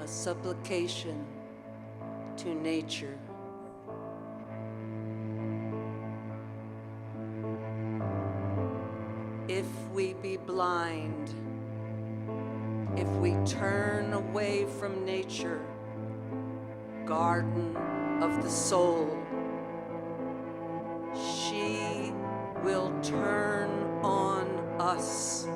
a supplication to nature. If we be blind, if we turn away from nature, garden of the soul, she will turn on us.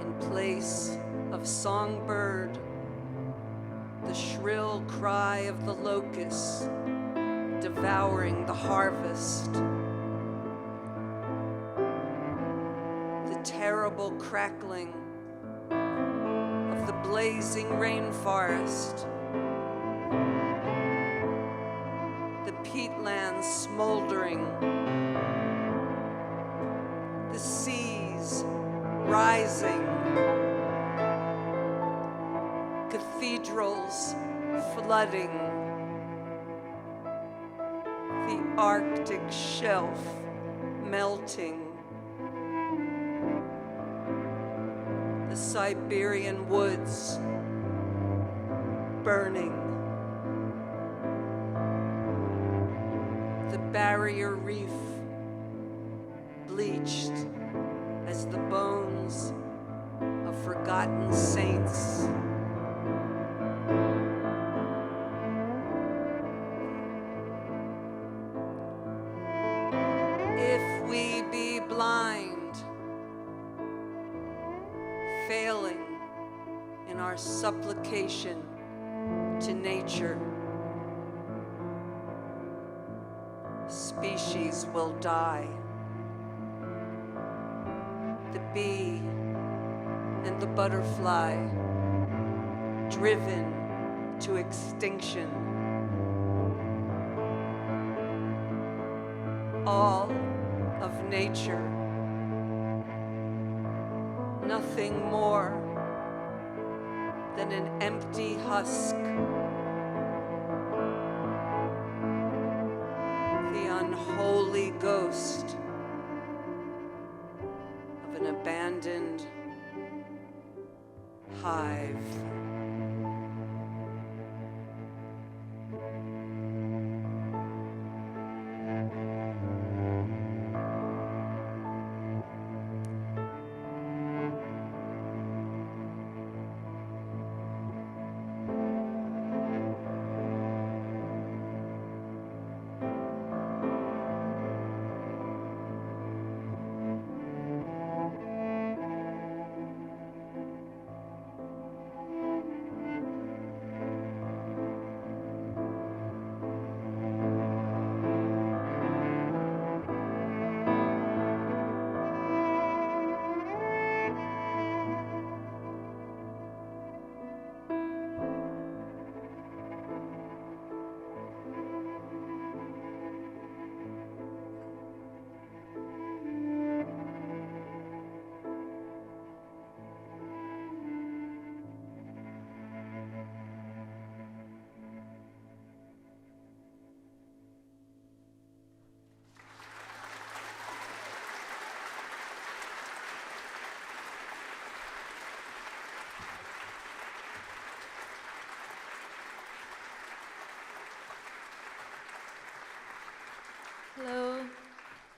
In place of songbird, the shrill cry of the locust devouring the harvest, the terrible crackling of the blazing rainforest, the peatlands smoldering, the seas rising, cathedrals flooding, the Arctic shelf melting, the Siberian woods burning, the barrier reef bleached as the bones of forgotten saints. If we be blind, failing in our supplication to nature, species will die. The bee and the butterfly driven to extinction. All of nature, nothing more than an empty husk. The unholy ghost of an abandoned hive.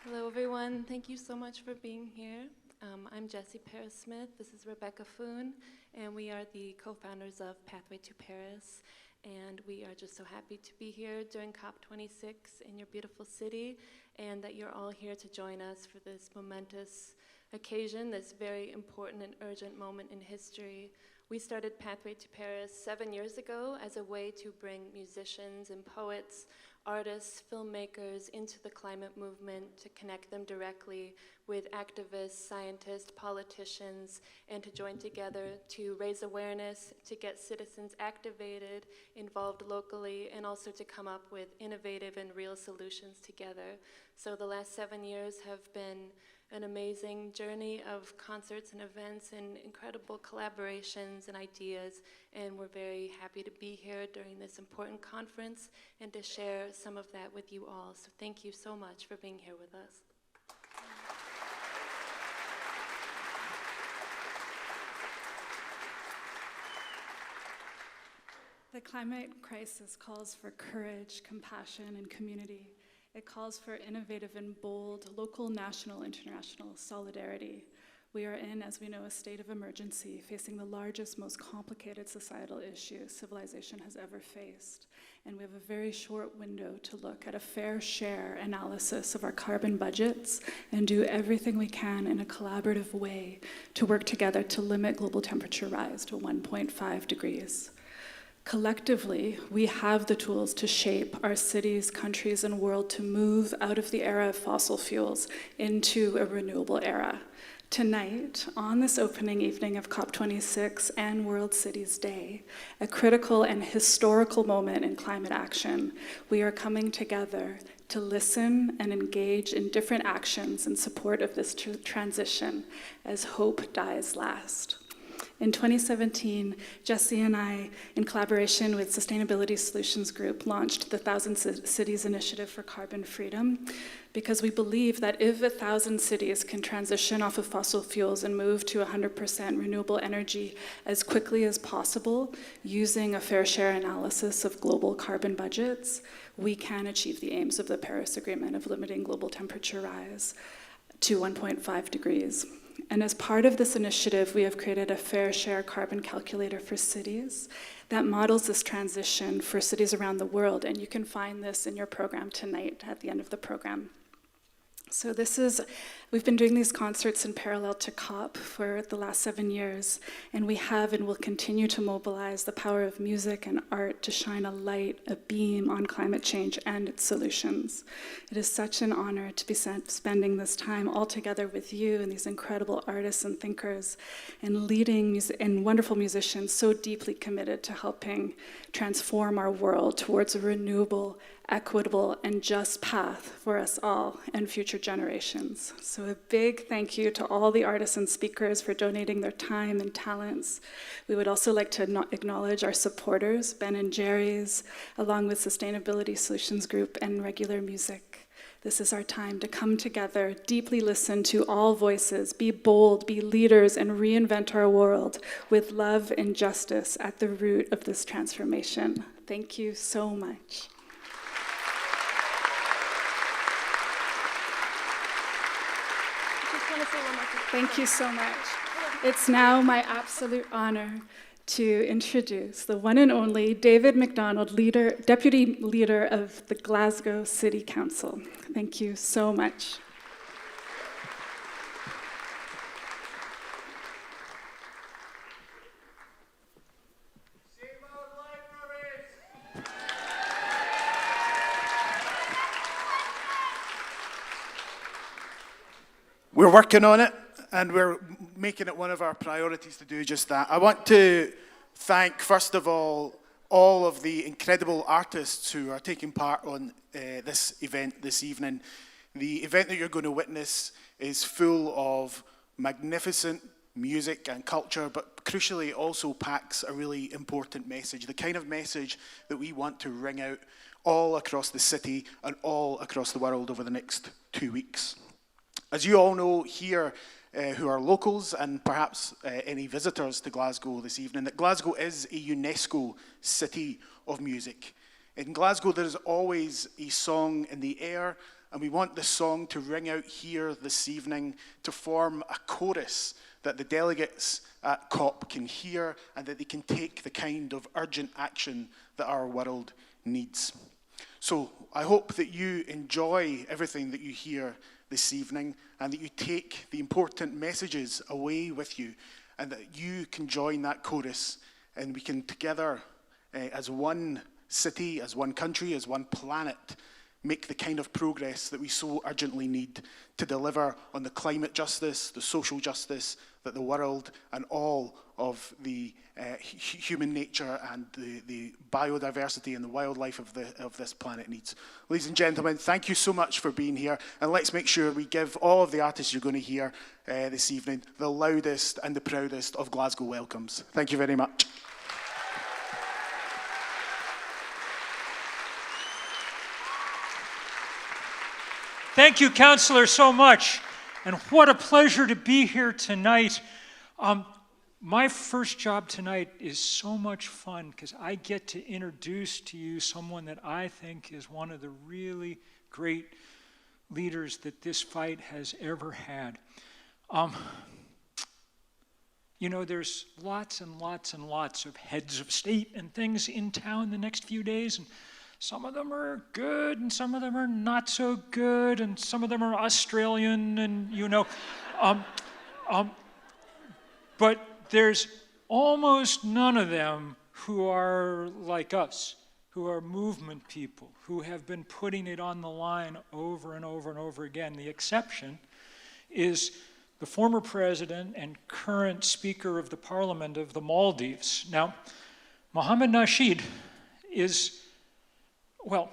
Hello everyone. Thank you so much for being here. I'm Jessie Paris-Smith. This is Rebecca Foon, and we are the co-founders of Pathway to Paris. And we are just so happy to be here during COP26 in your beautiful city, and that you're all here to join us for this momentous occasion, this very important and urgent moment in history. We started Pathway to Paris 7 years ago as a way to bring musicians and poets, artists, filmmakers into the climate movement, to connect them directly with activists, scientists, politicians, and to join together to raise awareness, to get citizens activated, involved locally, and also to come up with innovative and real solutions together. So the last 7 years have been an amazing journey of concerts and events and incredible collaborations and ideas, and we're very happy to be here during this important conference and to share some of that with you all. So thank you so much for being here with us. The climate crisis calls for courage, compassion, and community. It calls for innovative and bold local, national, international solidarity. We are in, as we know, a state of emergency, facing the largest, most complicated societal issue civilization has ever faced. And we have a very short window to look at a fair share analysis of our carbon budgets and do everything we can in a collaborative way to work together to limit global temperature rise to 1.5 degrees. Collectively, we have the tools to shape our cities, countries, and world to move out of the era of fossil fuels into a renewable era. Tonight, on this opening evening of COP26 and World Cities Day, a critical and historical moment in climate action, we are coming together to listen and engage in different actions in support of this transition as hope dies last. In 2017, Jesse and I, in collaboration with Sustainability Solutions Group, launched the 1,000 Cities Initiative for Carbon Freedom, because we believe that if 1,000 cities can transition off of fossil fuels and move to 100% renewable energy as quickly as possible, using a fair share analysis of global carbon budgets, we can achieve the aims of the Paris Agreement of limiting global temperature rise to 1.5 degrees. And as part of this initiative, we have created a fair share carbon calculator for cities that models this transition for cities around the world. And you can find this in your program tonight at the end of the program. So we've been doing these concerts in parallel to COP for the last 7 years, and we have and will continue to mobilize the power of music and art to shine a light, a beam on climate change and its solutions. It is such an honor to be spending this time all together with you and these incredible artists and thinkers and leading and wonderful musicians so deeply committed to helping transform our world towards a renewable, equitable, and just path for us all and future generations. So a big thank you to all the artists and speakers for donating their time and talents. We would also like to acknowledge our supporters, Ben and Jerry's, along with Sustainability Solutions Group and Regular Music. This is our time to come together, deeply listen to all voices, be bold, be leaders, and reinvent our world with love and justice at the root of this transformation. Thank you so much. Thank you so much. It's now my absolute honor to introduce the one and only David MacDonald, Deputy Leader of the Glasgow City Council. Thank you so much. We're working on it, and we're making it one of our priorities to do just that. I want to thank, first of all of the incredible artists who are taking part on this event this evening. The event that you're going to witness is full of magnificent music and culture, but crucially also packs a really important message, the kind of message that we want to ring out all across the city and all across the world over the next 2 weeks. As you all know here, who are locals and perhaps any visitors to Glasgow this evening, that Glasgow is a UNESCO city of music. In Glasgow, there is always a song in the air, and we want the song to ring out here this evening to form a chorus that the delegates at COP can hear and that they can take the kind of urgent action that our world needs. So I hope that you enjoy everything that you hear this evening and that you take the important messages away with you and that you can join that chorus and we can together as one city, as one country, as one planet make the kind of progress that we so urgently need to deliver on the climate justice, the social justice that the world and all of the human nature and the biodiversity and the wildlife of this planet needs. Ladies and gentlemen, thank you so much for being here, and let's make sure we give all of the artists you're going to hear this evening the loudest and the proudest of Glasgow welcomes. Thank you very much. Thank you, Councillor, so much. And what a pleasure to be here tonight. My first job tonight is so much fun because I get to introduce to you someone that I think is one of the really great leaders that this fight has ever had. You know, there's lots and lots and lots of heads of state and things in town the next few days, and some of them are good, and some of them are not so good, and some of them are Australian, and you know. But there's almost none of them who are like us, who are movement people, who have been putting it on the line over and over and over again. The exception is the former president and current Speaker of the Parliament of the Maldives. Now, Mohammed Nasheed is, well,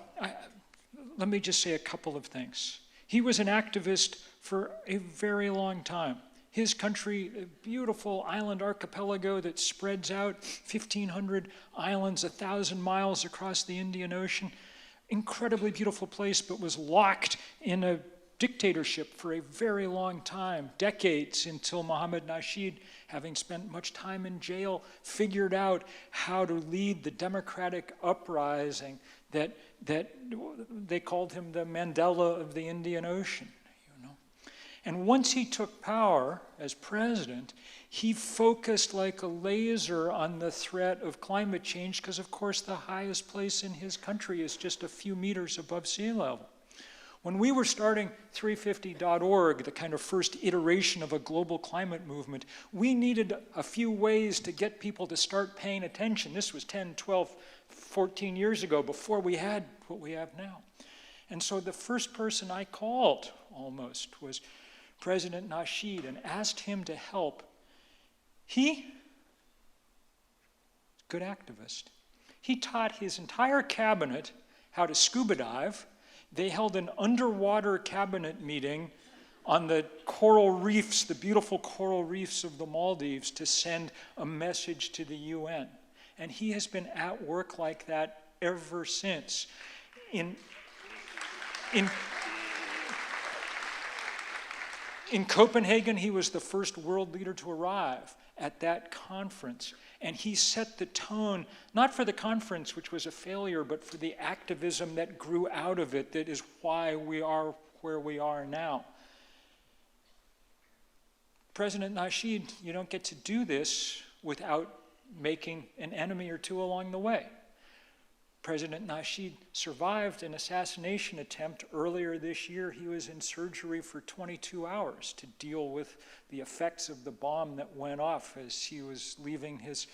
let me just say a couple of things. He was an activist for a very long time. His country, a beautiful island archipelago that spreads out 1,500 islands, 1,000 miles across the Indian Ocean. Incredibly beautiful place, but was locked in a dictatorship for a very long time, decades, until Mohammed Nasheed, having spent much time in jail, figured out how to lead the democratic uprising that they called him the Mandela of the Indian Ocean. And once he took power as president, he focused like a laser on the threat of climate change because, of course, the highest place in his country is just a few meters above sea level. When we were starting 350.org, the kind of first iteration of a global climate movement, we needed a few ways to get people to start paying attention. This was 10, 12, 14 years ago, before we had what we have now. And so the first person I called, almost, was President Nasheed, and asked him to help. Good activist. He taught his entire cabinet how to scuba dive. They held an underwater cabinet meeting on the coral reefs, the beautiful coral reefs of the Maldives, to send a message to the UN. And he has been at work like that ever since. In Copenhagen, he was the first world leader to arrive at that conference. And he set the tone, not for the conference, which was a failure, but for the activism that grew out of it, that is why we are where we are now. President Nasheed, you don't get to do this without making an enemy or two along the way. President Nasheed survived an assassination attempt earlier this year. He was in surgery for 22 hours to deal with the effects of the bomb that went off as he was leaving his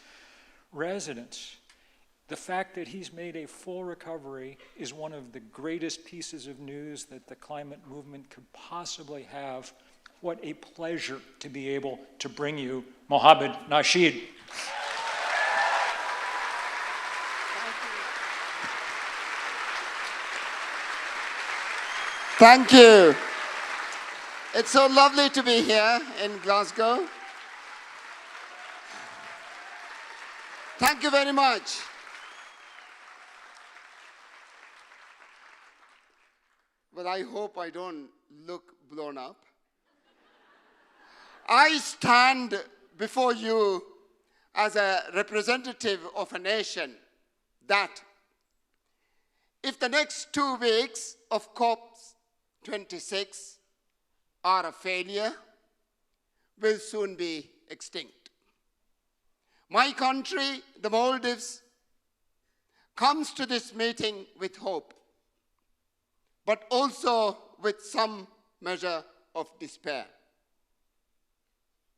residence. The fact that he's made a full recovery is one of the greatest pieces of news that the climate movement could possibly have. What a pleasure to be able to bring you Mohammed Nasheed. Thank you. It's so lovely to be here in Glasgow. Thank you very much. But I hope I don't look blown up. I stand before you as a representative of a nation that, if the next 2 weeks of COP26 are a failure, will soon be extinct. My country, the Maldives, comes to this meeting with hope, but also with some measure of despair.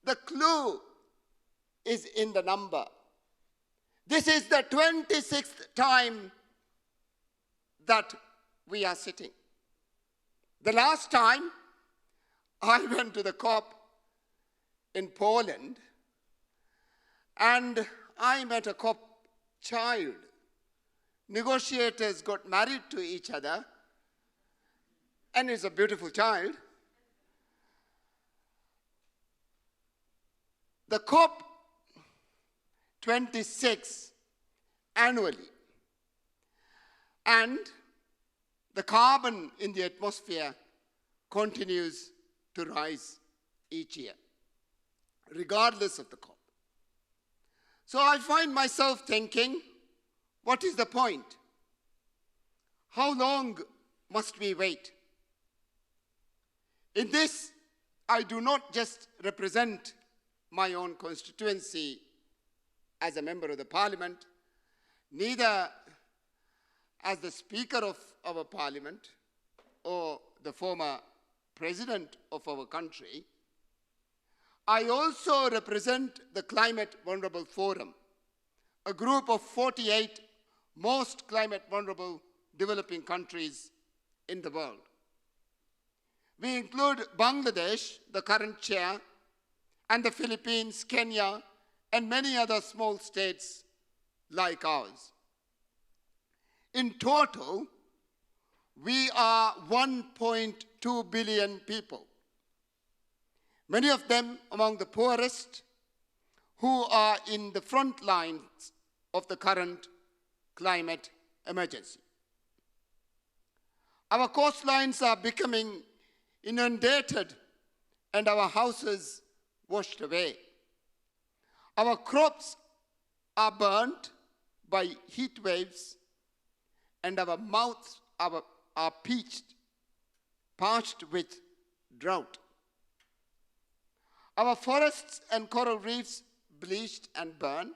The clue is in the number. This is the 26th time that we are sitting. The last time I went to the COP in Poland, and I met a COP child. Negotiators got married to each other, and it's a beautiful child. The COP 26 annually, and the carbon in the atmosphere continues to rise each year, regardless of the COP. So I find myself thinking, what is the point? How long must we wait? In this, I do not just represent my own constituency as a member of the parliament, neither as the speaker of our parliament or the former president of our country. I also represent the Climate Vulnerable Forum, a group of 48 most climate vulnerable developing countries in the world. We include Bangladesh, the current chair, and the Philippines, Kenya, and many other small states like ours. In total, we are 1.2 billion people, many of them among the poorest, who are in the front lines of the current climate emergency. Our coastlines are becoming inundated and our houses washed away. Our crops are burnt by heat waves and our mouths are parched with drought. Our forests and coral reefs bleached and burned.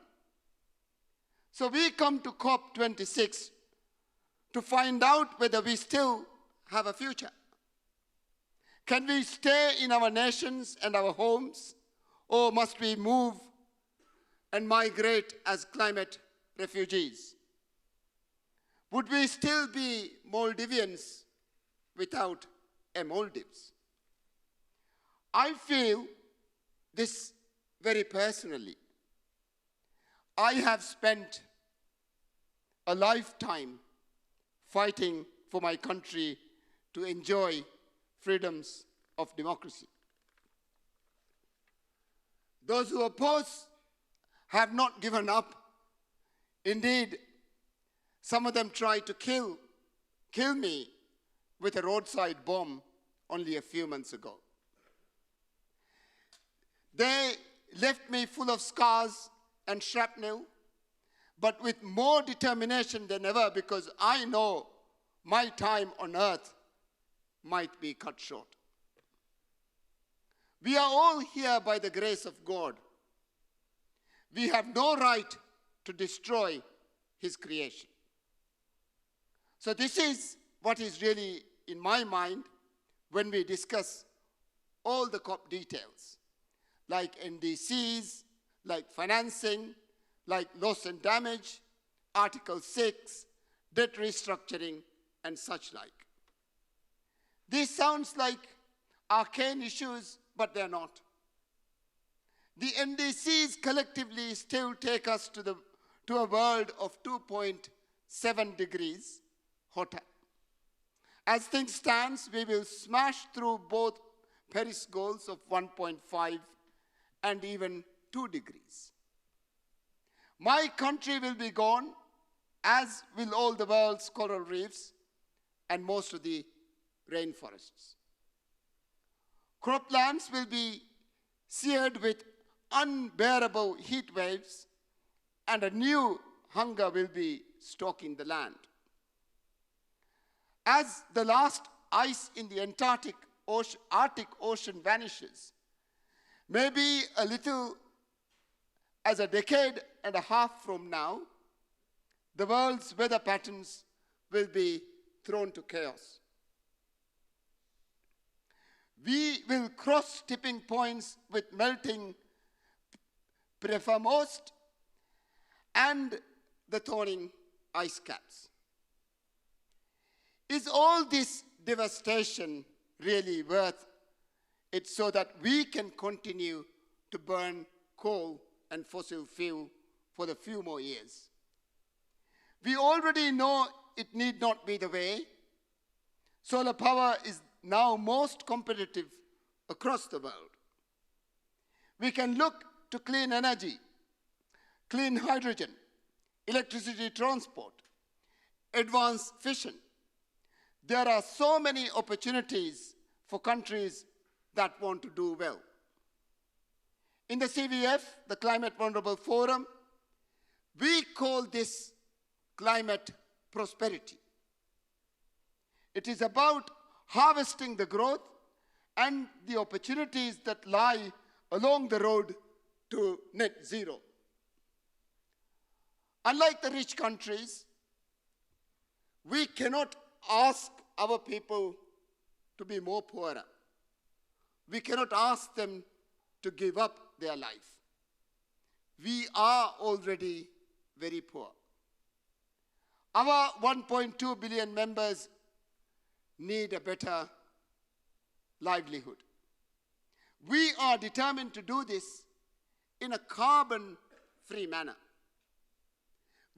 So we come to COP26 to find out whether we still have a future. Can we stay in our nations and our homes, or must we move and migrate as climate refugees? Would we still be Maldivians without a Maldives? I feel this very personally. I have spent a lifetime fighting for my country to enjoy freedoms of democracy. Those who oppose have not given up. Indeed, some of them tried to kill me with a roadside bomb only a few months ago. They left me full of scars and shrapnel, but with more determination than ever, because I know my time on earth might be cut short. We are all here by the grace of God. We have no right to destroy His creation. So this is what is really in my mind when we discuss all the COP details, like NDCs, like financing, like loss and damage, Article 6, debt restructuring, and such like. This sounds like arcane issues, but they're not. The NDCs collectively still take us to a world of 2.7 degrees hotter. As things stand, we will smash through both Paris goals of 1.5 and even 2 degrees. My country will be gone, as will all the world's coral reefs and most of the rainforests. Croplands will be seared with unbearable heat waves, and a new hunger will be stalking the land. As the last ice in the Arctic Ocean vanishes, maybe a little as a decade and a half from now, the world's weather patterns will be thrown to chaos. We will cross tipping points with melting permafrost and the thawing ice caps. Is all this devastation really worth it so that we can continue to burn coal and fossil fuel for a few more years? We already know it need not be the way. Solar power is now most competitive across the world. We can look to clean energy, clean hydrogen, electricity transport, advanced fission. There are so many opportunities for countries that want to do well. In the CVF, the Climate Vulnerable Forum, We call this climate prosperity. It is about harvesting the growth and the opportunities that lie along the road to net zero. Unlike the rich countries, we cannot ask our people to be more poorer. We cannot ask them to give up their life. We are already very poor. Our 1.2 billion members need a better livelihood. We are determined to do this in a carbon-free manner.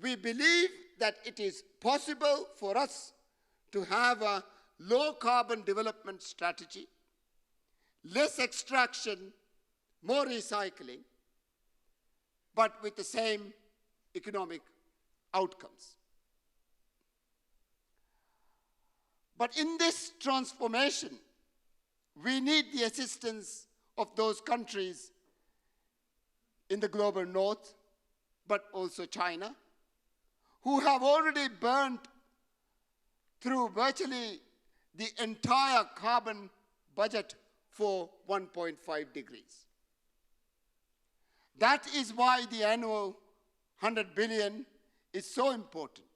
We believe that it is possible for us to have a low-carbon development strategy, less extraction, more recycling, but with the same economic outcomes. But in this transformation, we need the assistance of those countries in the global north, but also China, who have already burnt through virtually the entire carbon budget for 1.5 degrees. That is why the annual 100 billion is so important.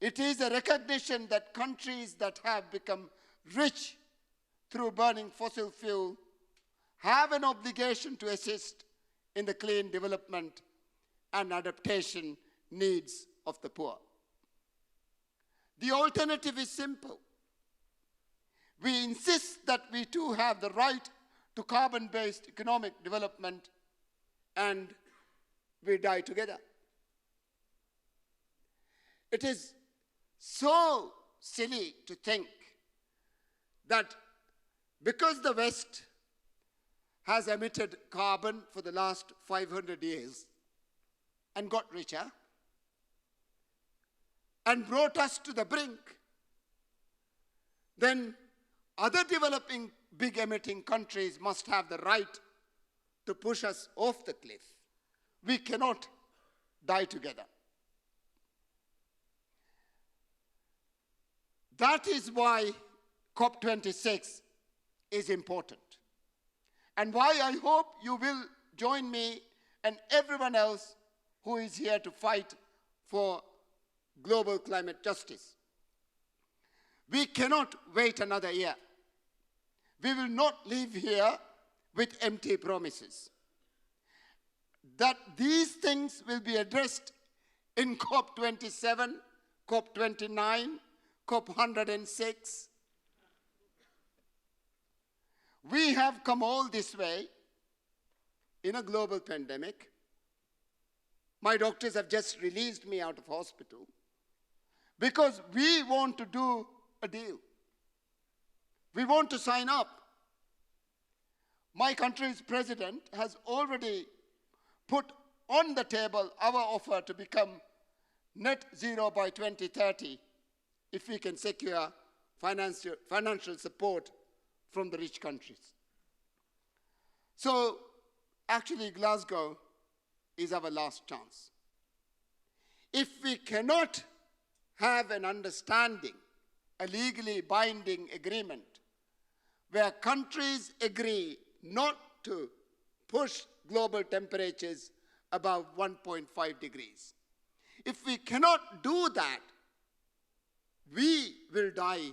It is a recognition that countries that have become rich through burning fossil fuel have an obligation to assist in the clean development and adaptation needs of the poor. The alternative is simple. We insist that we too have the right to carbon-based economic development, and we die together. It is so silly to think that because the West has emitted carbon for the last 500 years and got richer and brought us to the brink, then other developing big emitting countries must have the right to push us off the cliff. We cannot die together. That is why COP26 is important, and why I hope you will join me and everyone else who is here to fight for global climate justice. We cannot wait another year. We will not live here with empty promises. That these things will be addressed in COP27, COP29, COP106. We have come all this way in a global pandemic. My doctors have just released me out of hospital because we want to do a deal. We want to sign up. My country's president has already put on the table our offer to become net zero by 2030 if we can secure financial support from the rich countries. So actually Glasgow is our last chance. If we cannot have an understanding, a legally binding agreement where countries agree not to push global temperatures above 1.5 degrees. If we cannot do that, we will die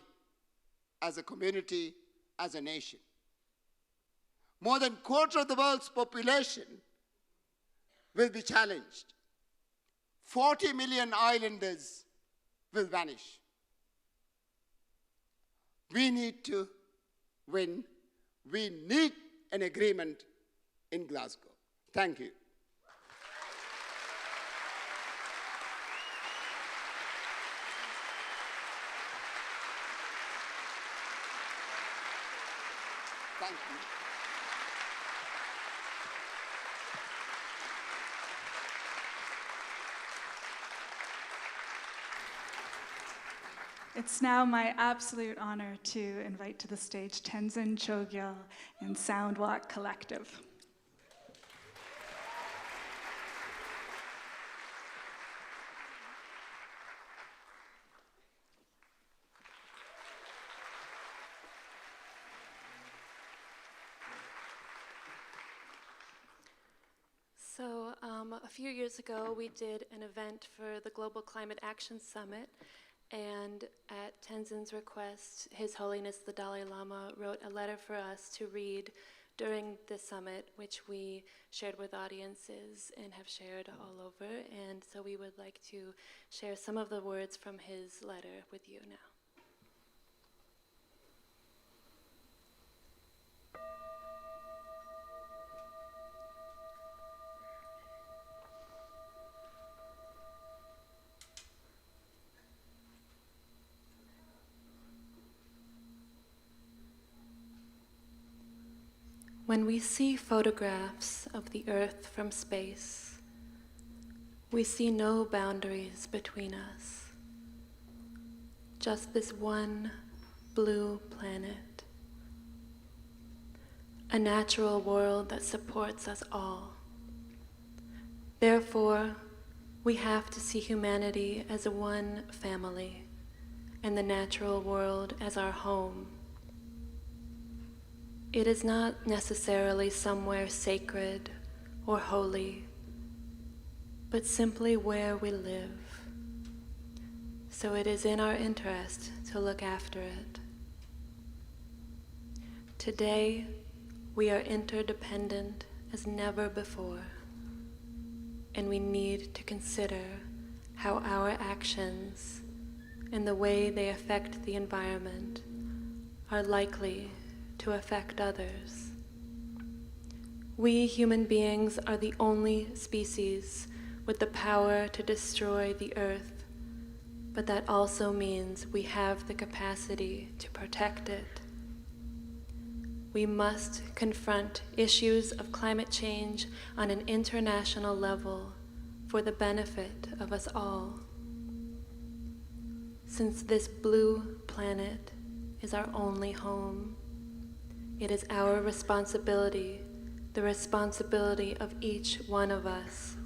as a community, as a nation. More than a quarter of the world's population will be challenged. 40 million islanders will vanish. We need to win. We need an agreement in Glasgow. Thank you. Thank you. It's now my absolute honor to invite to the stage Tenzin, Choegyal, and Soundwalk Collective. A few years ago, we did an event for the Global Climate Action Summit, and at Tenzin's request, His Holiness the Dalai Lama wrote a letter for us to read during the summit, which we shared with audiences and have shared all over. And so we would like to share some of the words from his letter with you now. When we see photographs of the Earth from space, we see no boundaries between us, just this one blue planet, a natural world that supports us all. Therefore, we have to see humanity as one family and the natural world as our home. It is not necessarily somewhere sacred or holy, but simply where we live. So it is in our interest to look after it. Today, we are interdependent as never before, and we need to consider how our actions and the way they affect the environment are likely to affect others. We human beings are the only species with the power to destroy the earth, but that also means we have the capacity to protect it. We must confront issues of climate change on an international level for the benefit of us all. Since this blue planet is our only home, it is our responsibility, the responsibility of each one of us,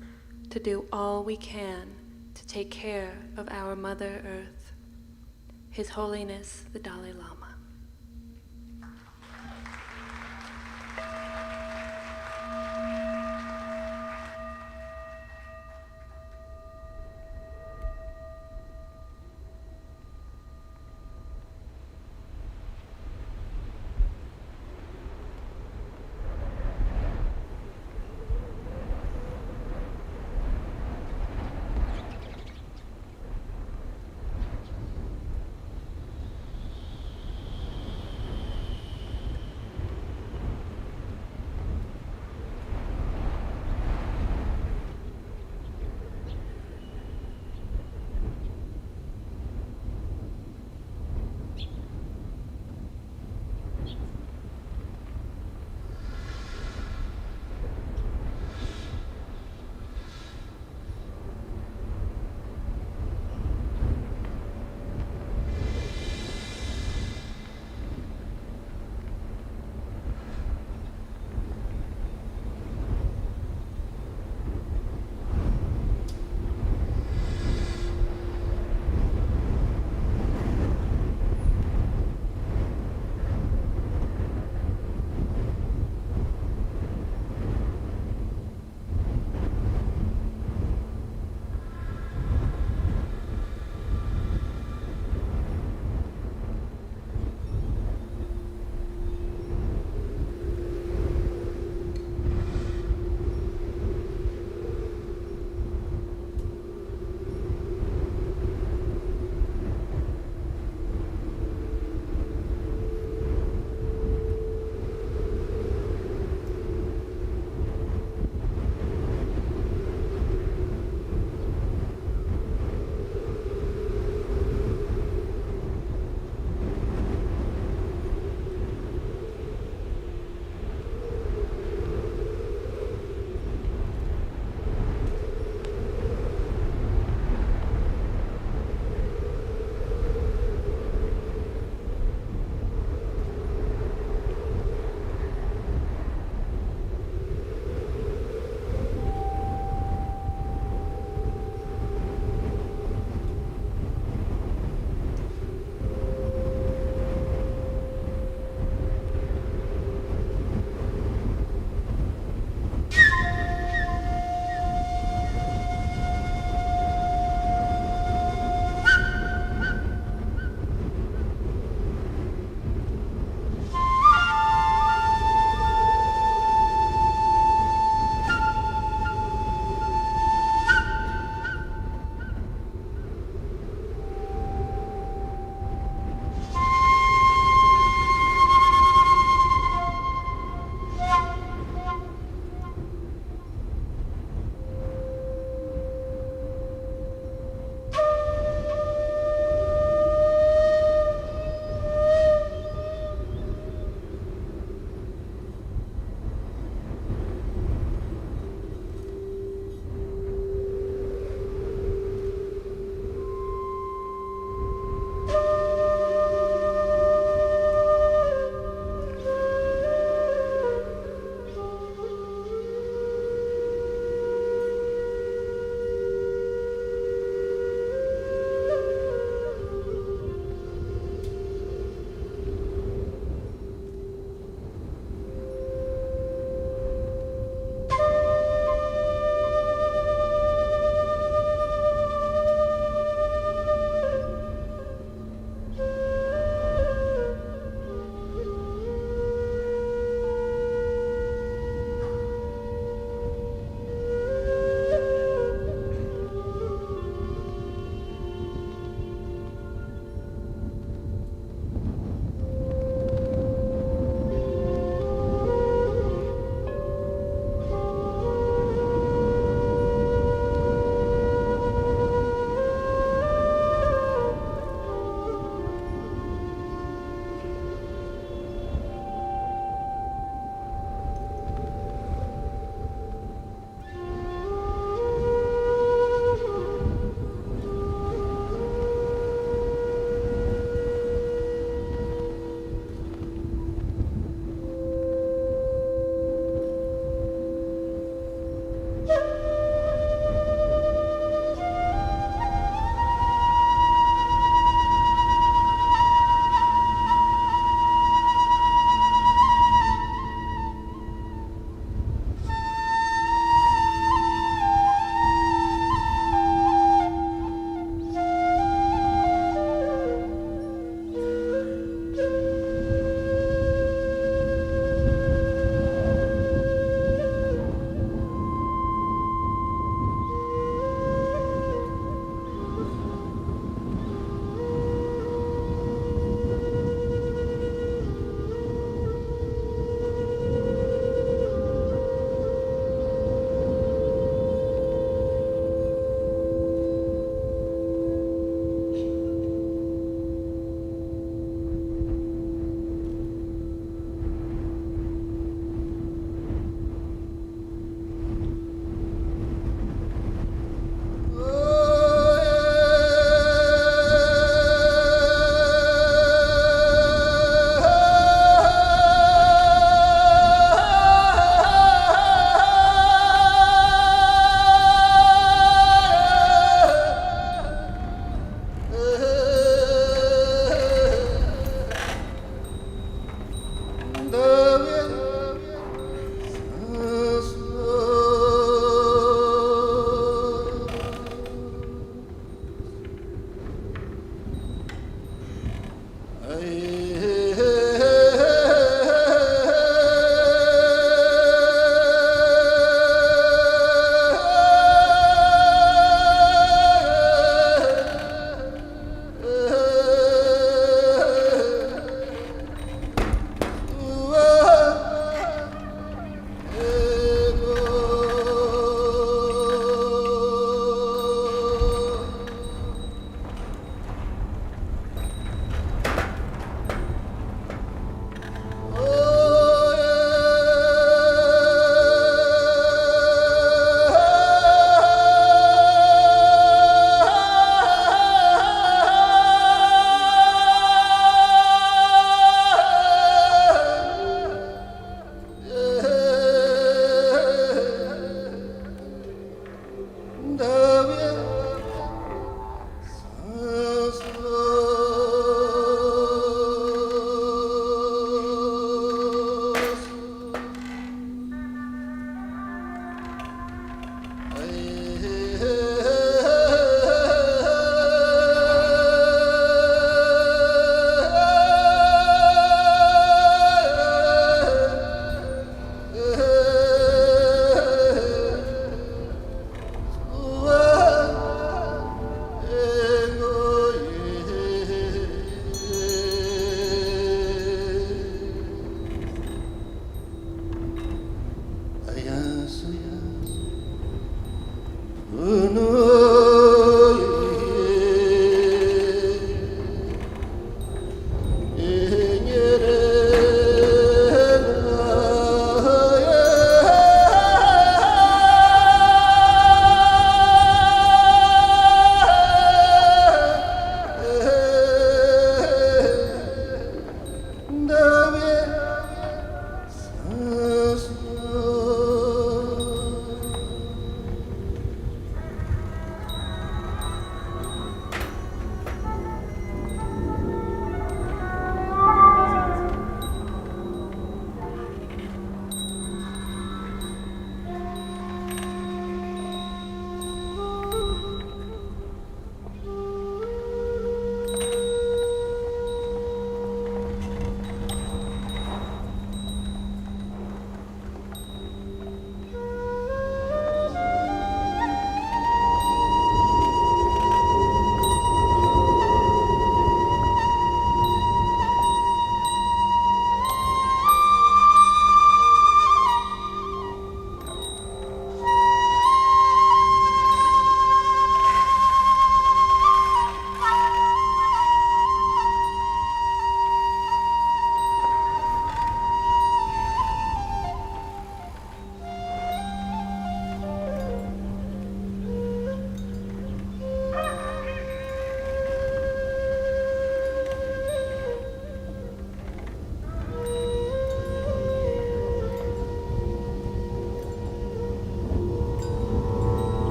to do all we can to take care of our Mother Earth. His Holiness the Dalai Lama.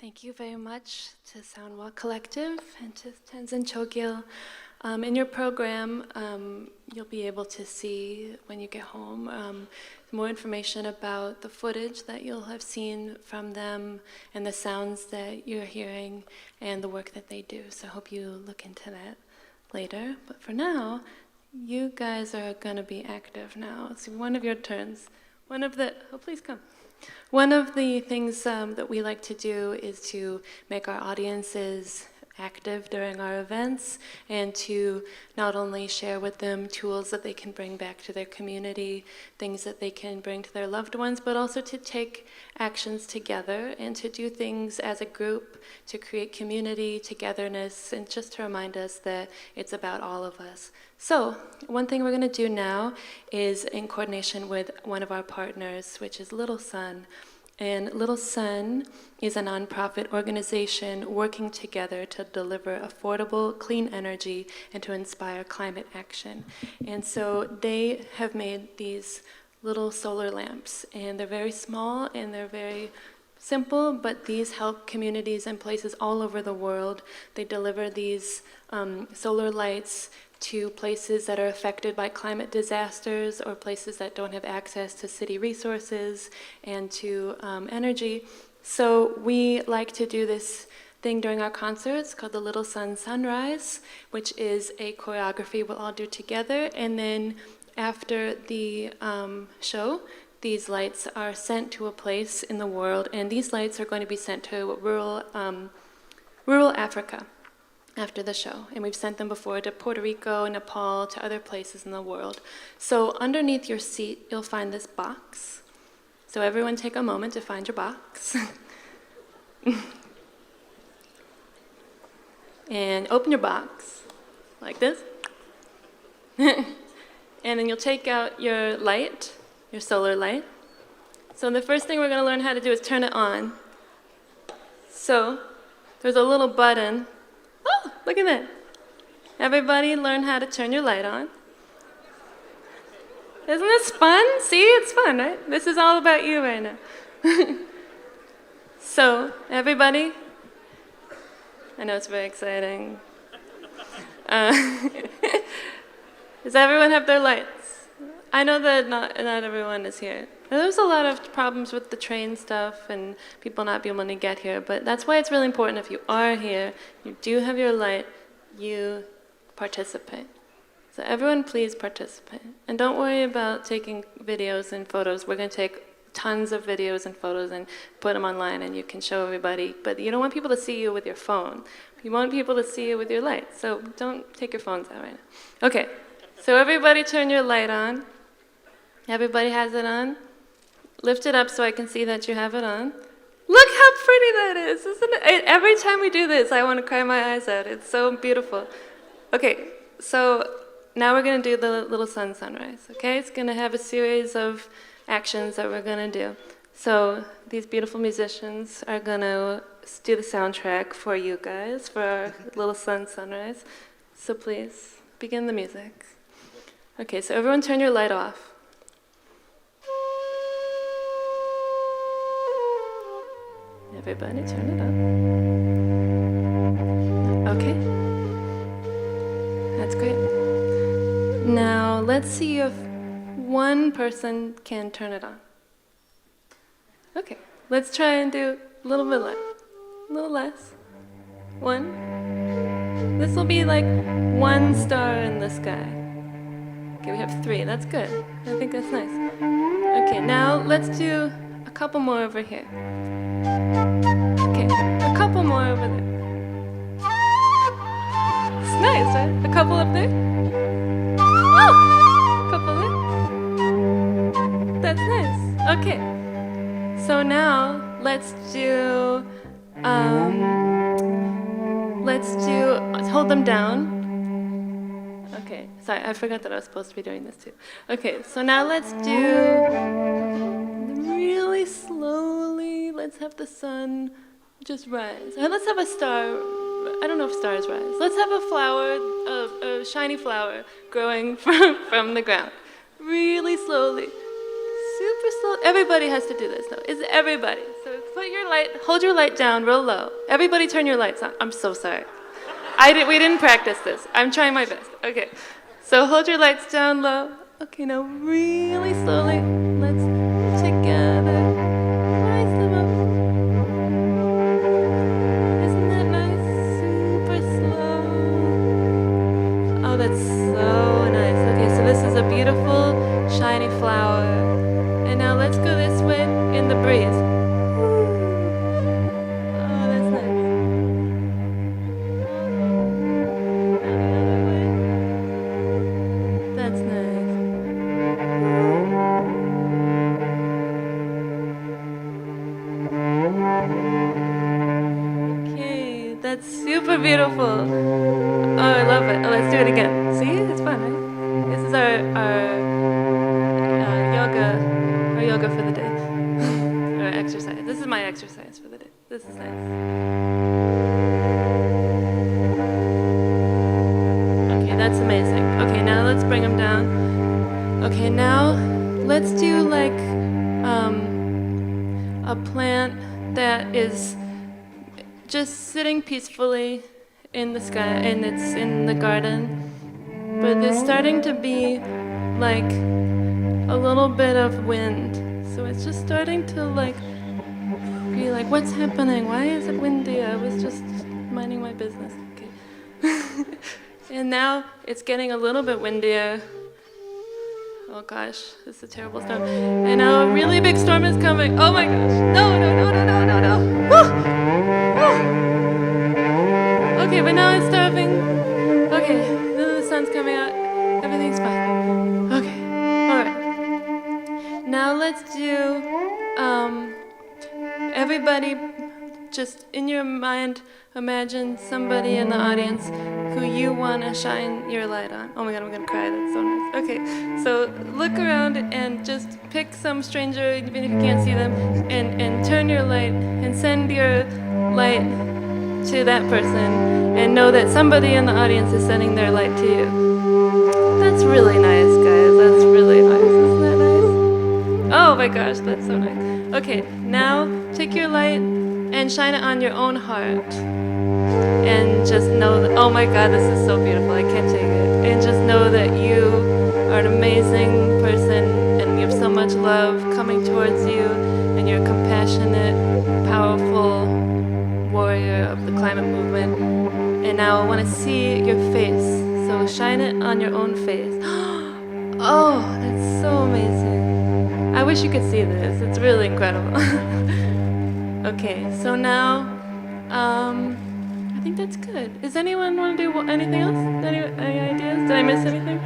Thank you very much to Soundwalk Collective and to Tenzin Choegyal. In your program, you'll be able to see when you get home more information about the footage that you'll have seen from them and the sounds that you're hearing and the work that they do. So I hope you look into that later. But for now, you guys are going to be active now. So one of your turns. Please come. One of the things that we like to do is to make our audiences active during our events and to not only share with them tools that they can bring back to their community, things that they can bring to their loved ones, but also to take actions together and to do things as a group to create community, togetherness, and just to remind us that it's about all of us. So one thing we're going to do now is in coordination with one of our partners, which is Little Sun. And Little Sun is a nonprofit organization working together to deliver affordable, clean energy and to inspire climate action. And so they have made these little solar lamps, and they're very small and they're very simple, but these help communities and places all over the world. They deliver these solar lights to places that are affected by climate disasters or places that don't have access to city resources and to energy. So we like to do this thing during our concerts called the Little Sun Sunrise, which is a choreography we'll all do together. And then after the show, these lights are sent to a place in the world, and these lights are going to be sent to rural Africa after the show. And we've sent them before to Puerto Rico, Nepal, to other places in the world. So underneath your seat, you'll find this box. So everyone take a moment to find your box. And open your box, like this. And then you'll take out your light, your solar light. So the first thing we're going to learn how to do is turn it on. So there's a little button. Oh, look at that. Everybody learn how to turn your light on. Isn't this fun? See, it's fun, right? This is all about you right now. So everybody, I know it's very exciting. Does everyone have their lights? I know that not everyone is here. There's a lot of problems with the train stuff and people not being able to get here, but that's why it's really important if you are here, you do have your light, you participate. So everyone please participate. And don't worry about taking videos and photos. We're going to take tons of videos and photos and put them online and you can show everybody, but you don't want people to see you with your phone. You want people to see you with your light, so don't take your phones out right now. Okay, so everybody turn your light on. Everybody has it on. Lift it up so I can see that you have it on. Look how pretty that is, isn't it? Every time we do this, I want to cry my eyes out. It's so beautiful. Okay, so now we're going to do the Little Sun Sunrise, okay? It's going to have a series of actions that we're going to do. So these beautiful musicians are going to do the soundtrack for you guys, for our Little Sun Sunrise. So please, begin the music. Okay, so everyone turn your light off. Everybody turn it up. Okay. That's great. Now let's see if one person can turn it on. Okay, let's try and do a little bit less. A little less. One. This will be like one star in the sky. Okay, we have 3. That's good. I think that's nice. Okay, now let's do a couple more over here. Okay, a couple more over there. It's nice, right? A couple up there. Oh, a couple there. That's nice. Okay. So now let's hold them down. Okay, sorry, I forgot that I was supposed to be doing this too. Okay, so now let's do really slowly. Let's have the sun just rise. And let's have a star. I don't know if stars rise. Let's have a flower, a shiny flower growing from the ground. Really slowly. Super slow. Everybody has to do this though. It's everybody. So hold your light down real low. Everybody turn your lights on. I'm so sorry. We didn't practice this. I'm trying my best. Okay. So hold your lights down low. Okay, now really slowly. Let's together rise them up. Isn't that nice? Super slow. Oh, that's so nice. Okay, so this is a beautiful, shiny flower. And now let's go this way in the breeze. Oh, that's nice. That's nice. Okay, that's super beautiful. Oh, I love it. Oh, let's do it again. See, it's fun, right? This is our yoga for the day. Or exercise. This is my exercise for the day. This is nice. Okay, that's amazing. Okay, now let's bring them down. Okay, now let's do like a plant that is just sitting peacefully in the sky, and it's in the garden, but there's starting to be like a little bit of wind. So it's just starting to like be like, what's happening? Why is it windy? I was just minding my business. Okay. And now it's getting a little bit windier. Oh gosh, this is a terrible storm. And now a really big storm is coming. Oh my gosh. No, no, no, no, no, no, no. Woo! Woo! Okay, but now it's stopping. Okay, then the sun's coming out. Everything's fine. Okay, all right. Now let's do, everybody just in your mind, imagine somebody in the audience who you want to shine your light on. Oh my God, I'm going to cry. That's so nice. Okay, so look around and just pick some stranger, even if you can't see them, and turn your light and send your light to that person and know that somebody in the audience is sending their light to you. That's really nice, guys. That's really nice. Isn't that nice? Oh my gosh, that's so nice. Okay, now take your light and shine it on your own heart. And just know that, oh my God, this is so beautiful, I can't take it. And just know that you are an amazing person and you have so much love coming towards you, and you're a compassionate, powerful warrior of the climate movement. And now I want to see your face, so shine it on your own face. Oh, that's so amazing. I wish you could see this, it's really incredible. Okay, so now, I think that's good. Does anyone want to do anything else? Any ideas? Did I miss anything?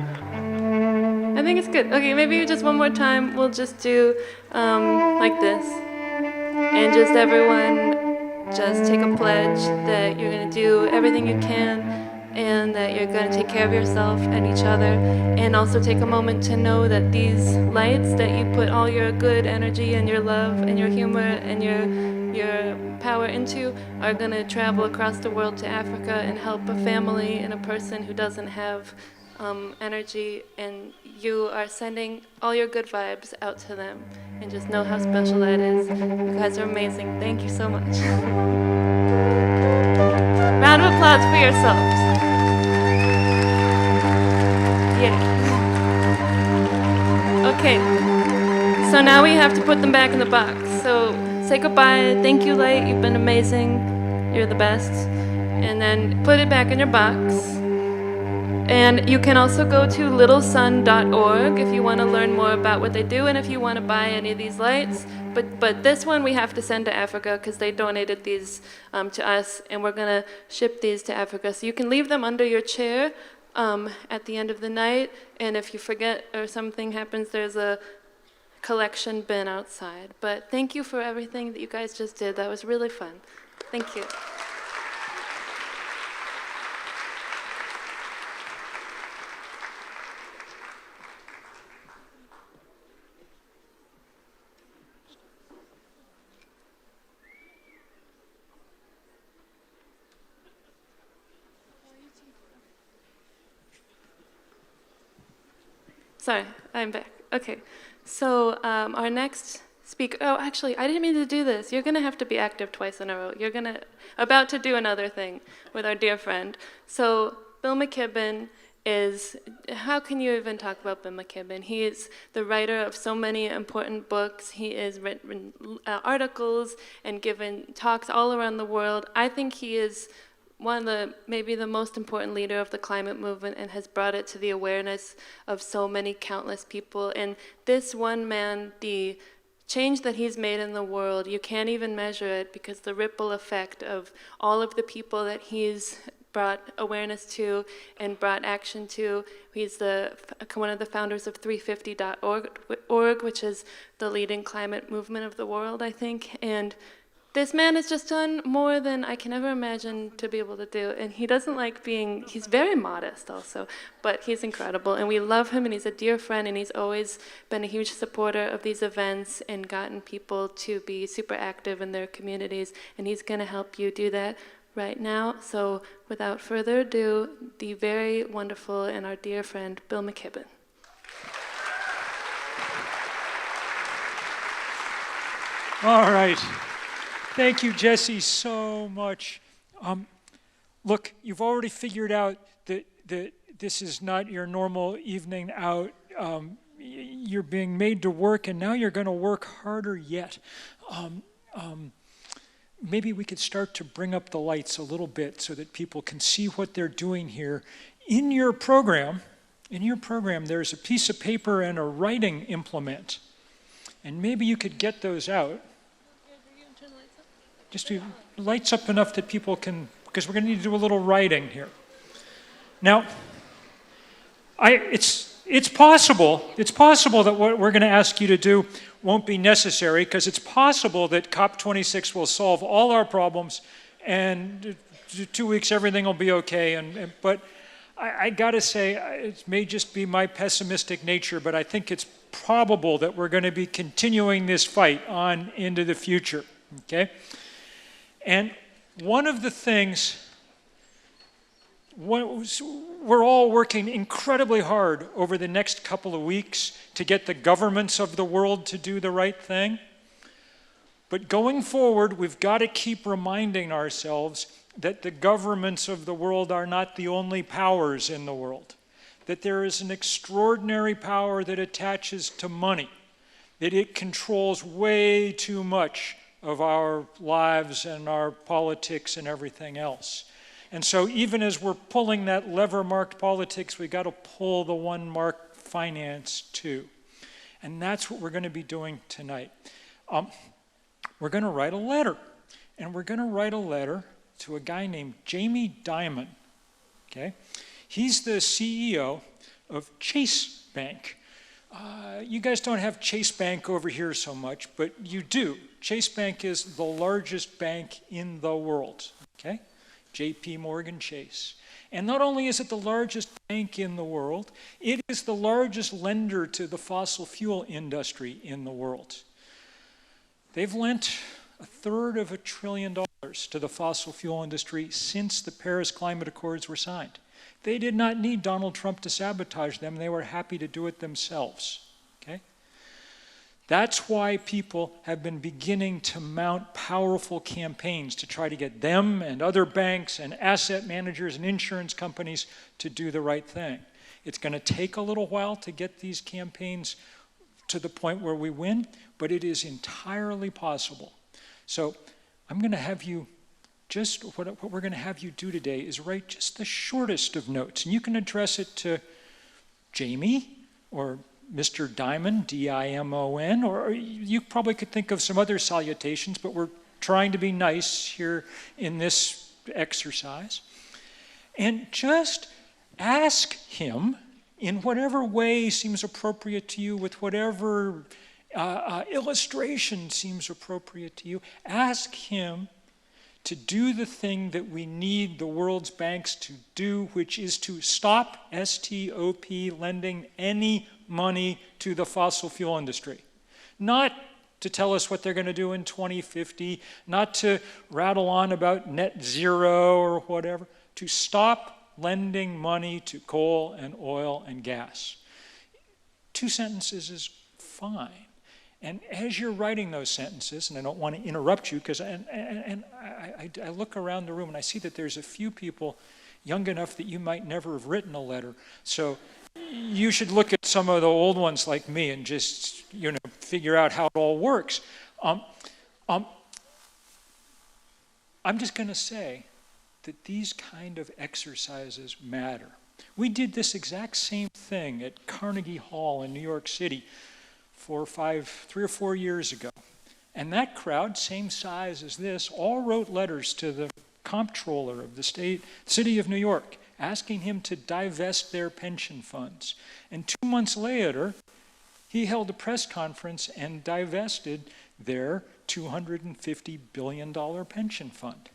I think it's good. Okay, maybe just one more time, we'll just do like this. And just everyone, just take a pledge that you're going to do everything you can, and that you're going to take care of yourself and each other, and also take a moment to know that these lights that you put all your good energy and your love and your humor and your power into are going to travel across the world to Africa and help a family and a person who doesn't have energy, and you are sending all your good vibes out to them, and just know how special that is. You guys are amazing. Thank you so much. Round of applause for yourselves. Yeah. Okay, so now we have to put them back in the box. So say goodbye, thank you light, you've been amazing, you're the best. And then put it back in your box. And you can also go to littlesun.org if you want to learn more about what they do and if you want to buy any of these lights. But this one we have to send to Africa because they donated these to us, and we're going to ship these to Africa. So you can leave them under your chair at the end of the night, and if you forget or something happens, there's a collection bin outside. But thank you for everything that you guys just did. That was really fun. Thank you. Sorry, I'm back. Okay, so our next speaker, oh, actually, I didn't mean to do this. You're gonna have to be active twice in a row. You're about to do another thing with our dear friend. So Bill McKibben is, how can you even talk about Bill McKibben? He is the writer of so many important books. He has written articles and given talks all around the world. I think he is one of maybe the most important leader of the climate movement, and has brought it to the awareness of so many countless people. And this one man, the change that he's made in the world, you can't even measure it, because the ripple effect of all of the people that he's brought awareness to and brought action to. He's one of the founders of 350.org, which is the leading climate movement of the world, I think. And this man has just done more than I can ever imagine to be able to do. And he doesn't like he's very modest also, but he's incredible. And we love him, and he's a dear friend, and he's always been a huge supporter of these events and gotten people to be super active in their communities. And he's gonna help you do that right now. So without further ado, the very wonderful and our dear friend, Bill McKibben. All right. Thank you, Jesse, so much. Look, you've already figured out that this is not your normal evening out. You're being made to work, and now you're going to work harder yet. Maybe we could start to bring up the lights a little bit so that people can see what they're doing here. In your program, there's a piece of paper and a writing implement. And maybe you could get those out. Just to lights up enough that people can, because we're going to need to do a little writing here. Now, it's possible that what we're going to ask you to do won't be necessary, because it's possible that COP26 will solve all our problems, and in 2 weeks everything will be okay. But I got to say, it may just be my pessimistic nature, but I think it's probable that we're going to be continuing this fight on into the future. Okay, and one of the things. We're all working incredibly hard over the next couple of weeks to get the governments of the world to do the right thing. But going forward, we've got to keep reminding ourselves that the governments of the world are not the only powers in the world, that there is an extraordinary power that attaches to money, that it controls way too much of our lives and our politics and everything else. And so even as we're pulling that lever marked politics, we got to pull the one marked finance too. And that's what we're going to be doing tonight. We're going to write a letter. And we're going to write a letter to a guy named Jamie Dimon. Okay? He's the CEO of Chase Bank. You guys don't have Chase Bank over here so much, but you do. Chase Bank is the largest bank in the world. Okay? J.P. Morgan Chase. And not only is it the largest bank in the world, it is the largest lender to the fossil fuel industry in the world. They've lent $1/3 trillion to the fossil fuel industry since the Paris Climate Accords were signed. They did not need Donald Trump to sabotage them. They were happy to do it themselves. Okay? That's why people have been beginning to mount powerful campaigns to try to get them and other banks and asset managers and insurance companies to do the right thing. It's going to take a little while to get these campaigns to the point where we win, but it is entirely possible. So I'm going to have you, what we're going to have you do today is write just the shortest of notes. And you can address it to Jamie or Mr. Dimon, D-I-M-O-N, or you probably could think of some other salutations, but we're trying to be nice here in this exercise. And just ask him in whatever way seems appropriate to you, with whatever illustration seems appropriate to you, ask him to do the thing that we need the world's banks to do, which is to stop, S-T-O-P, lending any money to the fossil fuel industry. Not to tell us what they're going to do in 2050, not to rattle on about net zero or whatever, to stop lending money to coal and oil and gas. 2 sentences is fine. And as you're writing those sentences, and I don't want to interrupt you, because I look around the room and I see that there's a few people young enough that you might never have written a letter. So you should look at some of the old ones like me and just, figure out how it all works. I'm just going to say that these kind of exercises matter. We did this exact same thing at Carnegie Hall in New York City 3 or 4 years ago. And that crowd, same size as this, all wrote letters to the comptroller of the city of New York, asking him to divest their pension funds. And 2 months later, he held a press conference and divested their $250 billion pension fund.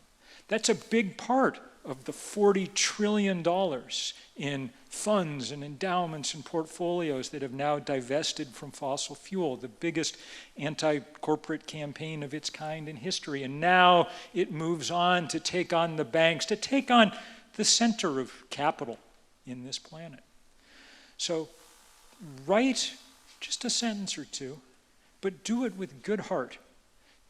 That's a big part of the $40 trillion in funds and endowments and portfolios that have now divested from fossil fuel, the biggest anti-corporate campaign of its kind in history. And now it moves on to take on the banks, to take on the center of capital in this planet. So write just a sentence or two, but do it with good heart.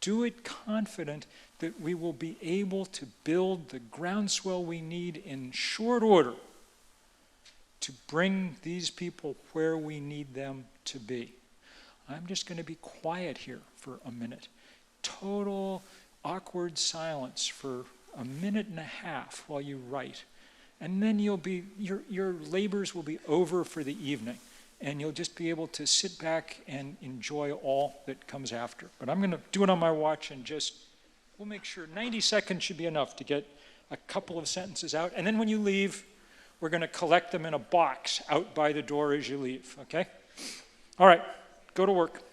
do it confident that we will be able to build the groundswell we need in short order to bring these people where we need them to be. I'm just going to be quiet here for a minute. Total awkward silence for a minute and a half while you write. And then your labors will be over for the evening, and you'll just be able to sit back and enjoy all that comes after. But I'm going to do it on my watch, and we'll make sure 90 seconds should be enough to get a couple of sentences out. And then when you leave, we're going to collect them in a box out by the door as you leave, okay? All right, go to work.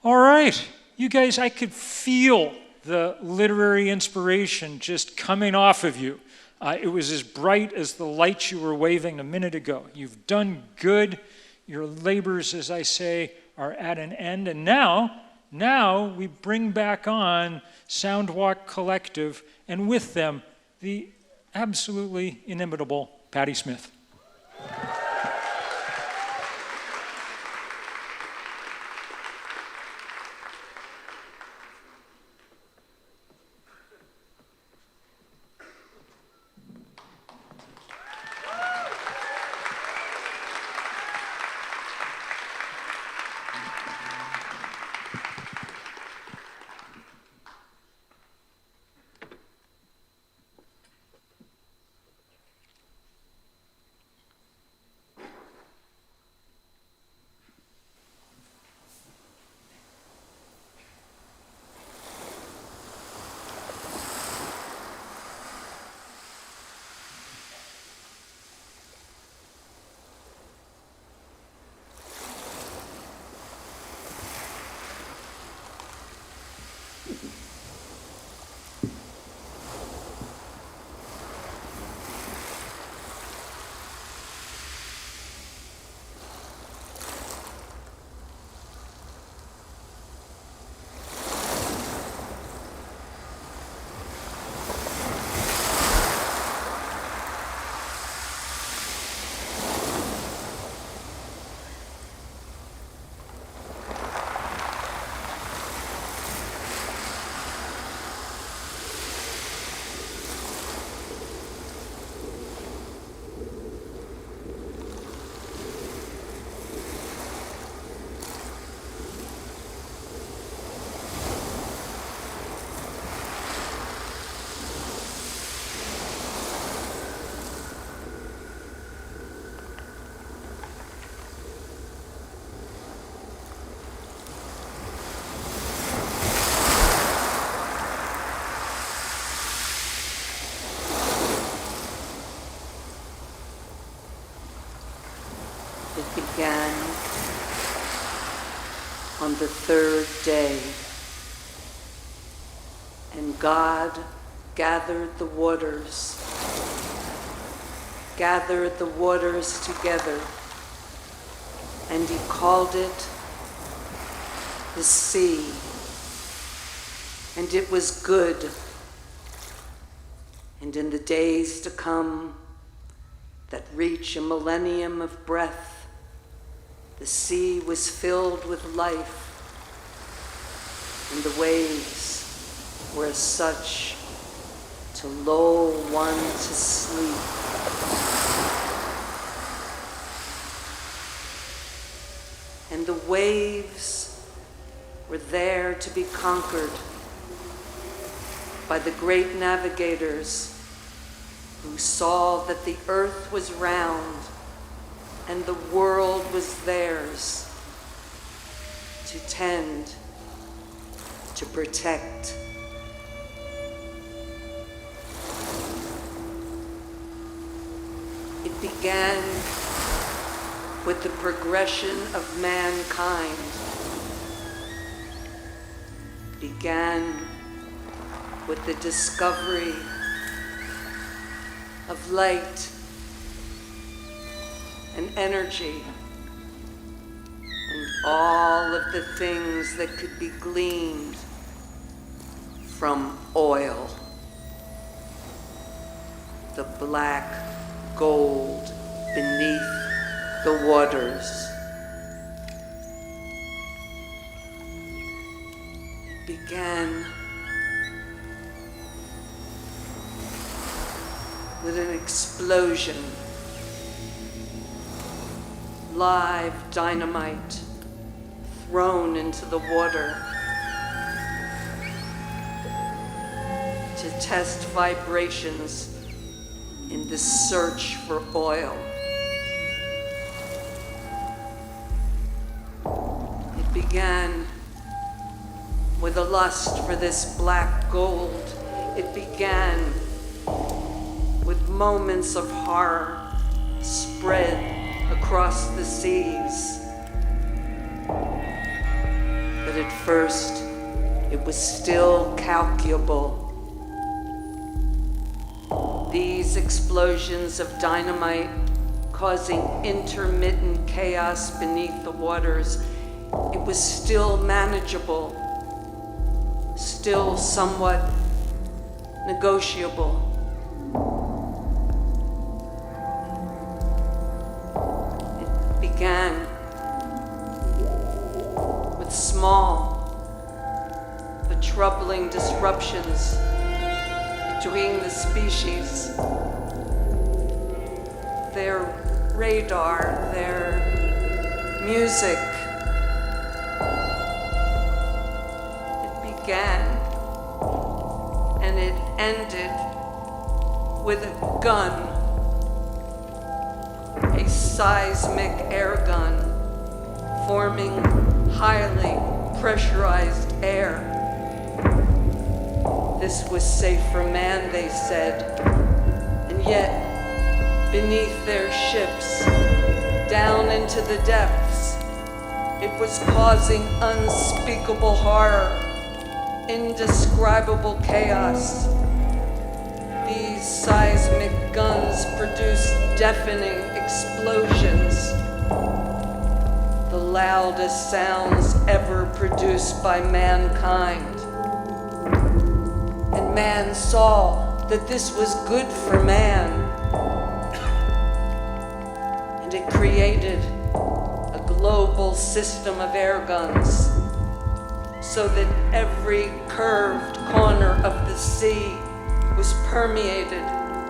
All right, you guys, I could feel the literary inspiration just coming off of you. It was as bright as the lights you were waving a minute ago. You've done good. Your labors, as I say, are at an end. And now we bring back on Soundwalk Collective, and with them, the absolutely inimitable Patti Smith. Began on the third day, and God gathered the waters together, and he called it the sea, and it was good. And in the days to come that reach a millennium of breath, the sea was filled with life, and the waves were as such to lull one to sleep. And the waves were there to be conquered by the great navigators who saw that the earth was round and the world was theirs to tend, to protect. It began with the progression of mankind, began with the discovery of light and energy and all of the things that could be gleaned from oil, the black gold beneath the waters. It began with an explosion, live dynamite thrown into the water to test vibrations in the search for oil. It began with a lust for this black gold. It began with moments of horror spread across the seas. But at first, it was still calculable. These explosions of dynamite causing intermittent chaos beneath the waters, it was still manageable, still somewhat negotiable. It began with small but troubling disruptions between the species, their radar, their music. It began and it ended with a gun, a seismic air gun, forming highly pressurized air. This was safe for man, they said, and yet, beneath their ships, down into the depths, it was causing unspeakable horror, indescribable chaos. These seismic guns produced deafening explosions, the loudest sounds ever produced by mankind. And man saw that this was good for man. And it created a global system of air guns so that every curved corner of the sea was permeated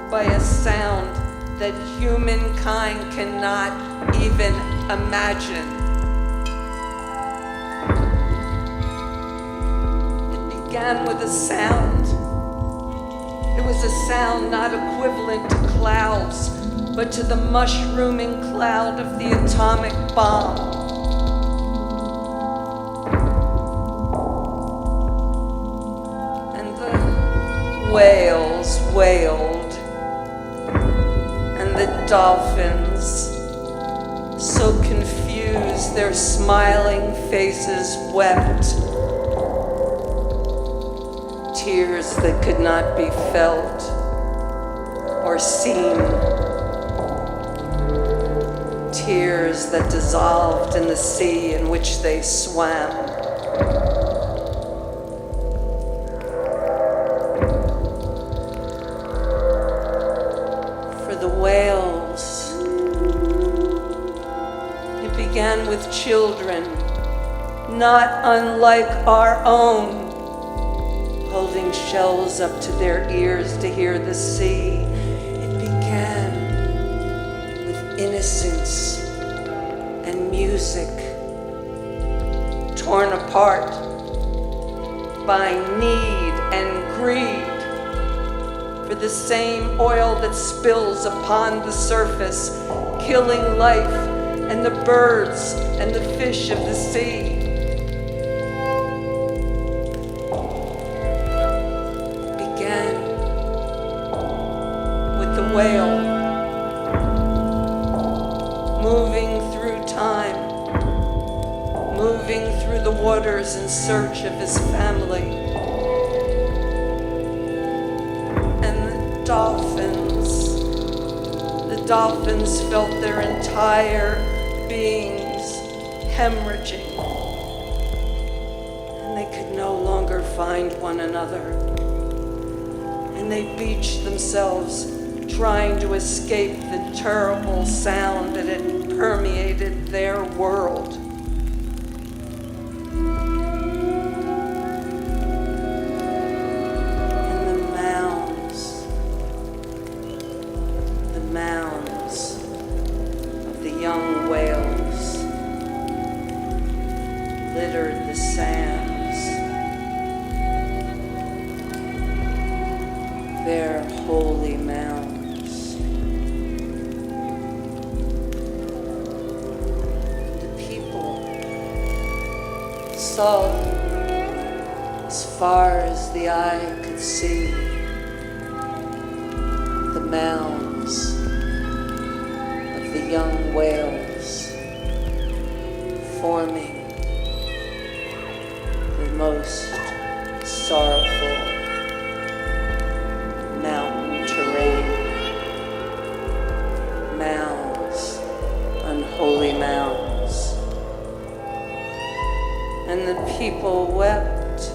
by a sound that humankind cannot even imagine. It began with a sound. It was a sound not equivalent to clouds, but to the mushrooming cloud of the atomic bomb. And the whales wailed, and the dolphins, so confused their smiling faces wept. Tears that could not be felt or seen. Tears that dissolved in the sea in which they swam. For the whales, it began with children, not unlike our own, holding shells up to their ears to hear the sea. It began with innocence and music, torn apart by need and greed for the same oil that spills upon the surface, killing life and the birds and the fish of the sea. It began with the whale moving through time, moving through the waters in search of his family. The dolphins felt their entire beings hemorrhaging, and they could no longer find one another. And they beached themselves, trying to escape the terrible sound that had permeated their world. Saw as far as the eye could see the mounds of the young whales forming the most sorrowful mountain terrain, mounds, unholy mounds. And the people wept,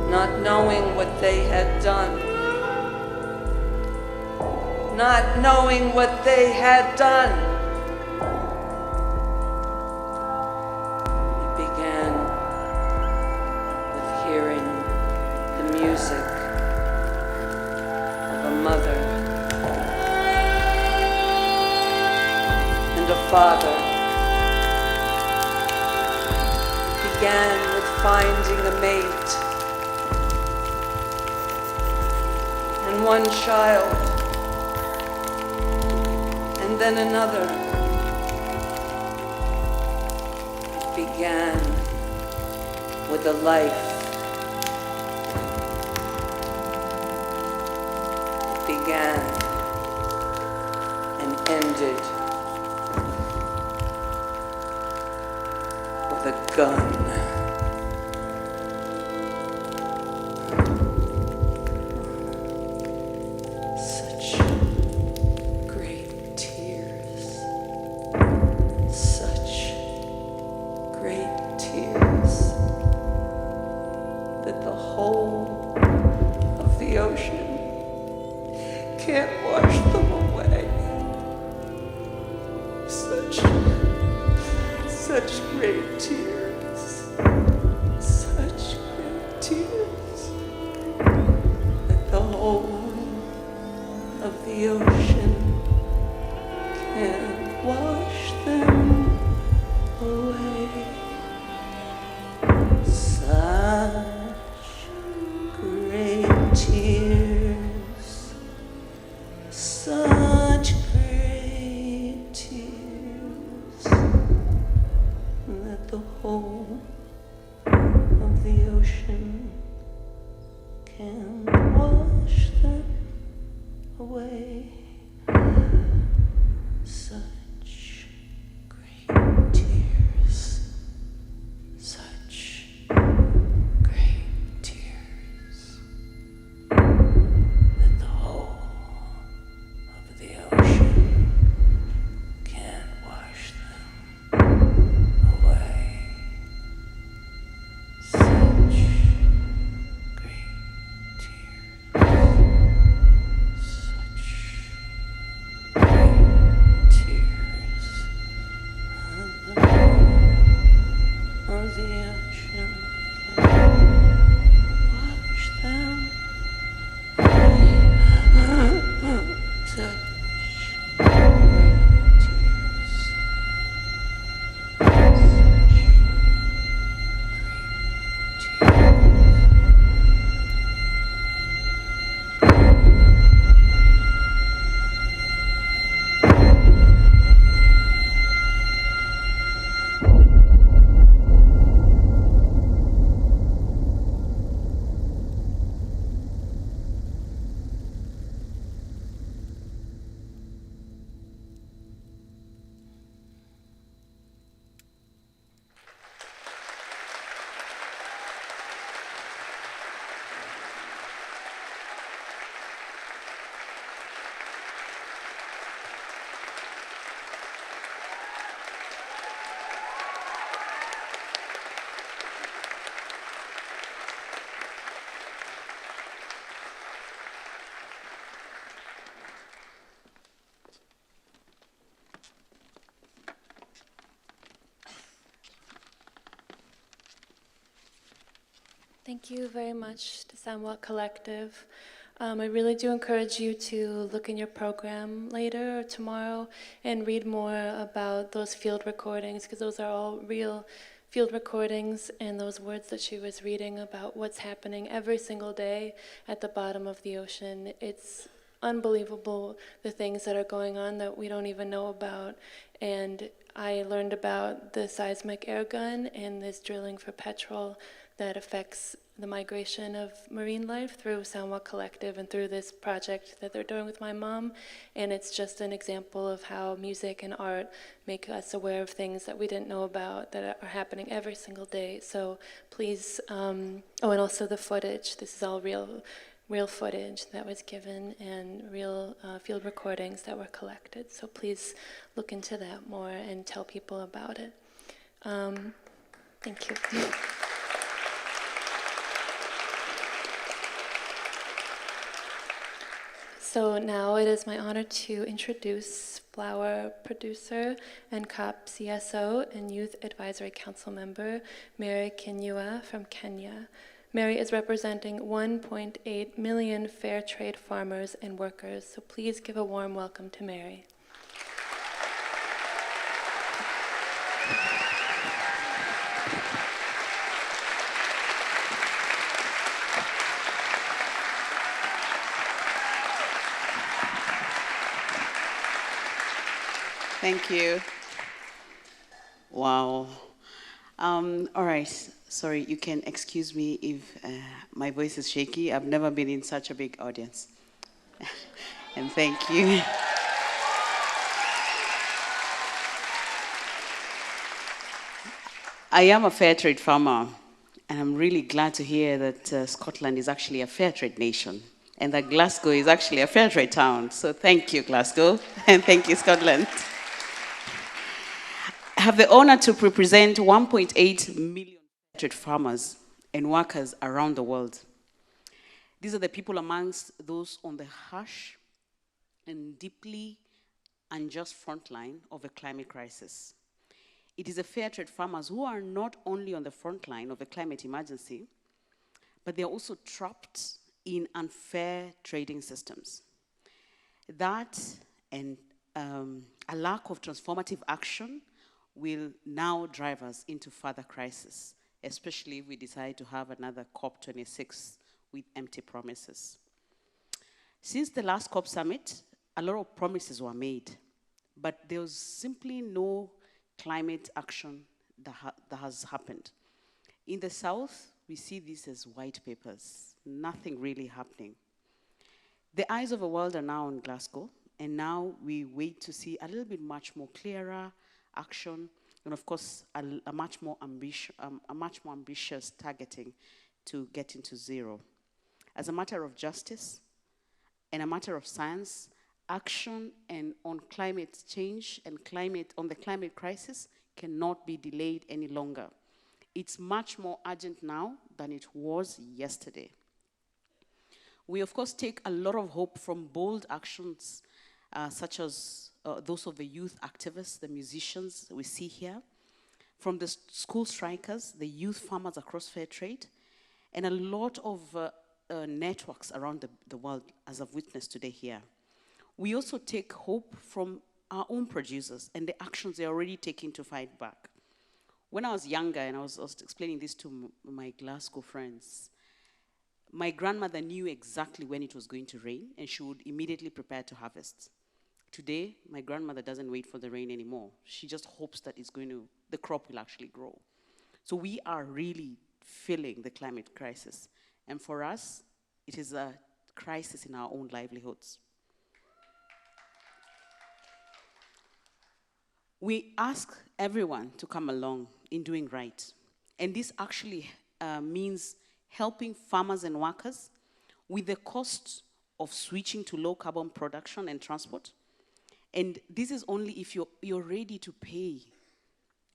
not knowing what they had done, not knowing what they had done. It began with hearing the music of a mother and a father. Began with finding a mate and one child, and then another. It began with a life. It began and ended with a gun. Thank you very much to Somewhat Collective. I really do encourage you to look in your program later or tomorrow and read more about those field recordings, because those are all real field recordings, and those words that she was reading about what's happening every single day at the bottom of the ocean. It's unbelievable, the things that are going on that we don't even know about. And I learned about the seismic air gun and this drilling for petrol that affects the migration of marine life through Somewhat Collective and through this project that they're doing with my mom. And it's just an example of how music and art make us aware of things that we didn't know about that are happening every single day. So please, oh, and also the footage. This is all real footage that was given and real field recordings that were collected. So please look into that more and tell people about it. Thank you. So now it is my honor to introduce flower producer and COP CSO and Youth Advisory Council member, Mary Kinyua from Kenya. Mary is representing 1.8 million fair trade farmers and workers, so please give a warm welcome to Mary. Thank you. Wow. All right. Sorry, you can excuse me if my voice is shaky. I've never been in such a big audience. And thank you. I am a fair trade farmer, and I'm really glad to hear that Scotland is actually a fair trade nation, and that Glasgow is actually a fair trade town. So thank you, Glasgow, and thank you, Scotland. I have the honor to represent 1.8 million trade farmers and workers around the world. These are the people amongst those on the harsh and deeply unjust front line of the climate crisis. It is the fair trade farmers who are not only on the front line of the climate emergency, but they're also trapped in unfair trading systems. That and a lack of transformative action will now drive us into further crisis, especially if we decide to have another COP26 with empty promises. Since the last COP summit, a lot of promises were made, but there was simply no climate action that has happened. In the South, we see this as white papers, nothing really happening. The eyes of the world are now on Glasgow, and now we wait to see a little bit much more clearer action, and of course, a much more ambitious targeting to get into zero. As a matter of justice and a matter of science, action and on climate change and on the climate crisis cannot be delayed any longer. It's much more urgent now than it was yesterday. We, of course, take a lot of hope from bold actions such as those of the youth activists, the musicians we see here, from the school strikers, the youth farmers across fair trade, and a lot of networks around the world, as I've witnessed today here. We also take hope from our own producers and the actions they're already taking to fight back. When I was younger, and I was explaining this to my Glasgow friends, my grandmother knew exactly when it was going to rain, and she would immediately prepare to harvest. Today, my grandmother doesn't wait for the rain anymore. She just hopes that the crop will actually grow. So we are really feeling the climate crisis. And for us, it is a crisis in our own livelihoods. We ask everyone to come along in doing right. And this actually means helping farmers and workers with the cost of switching to low carbon production and transport. And this is only if you're ready to pay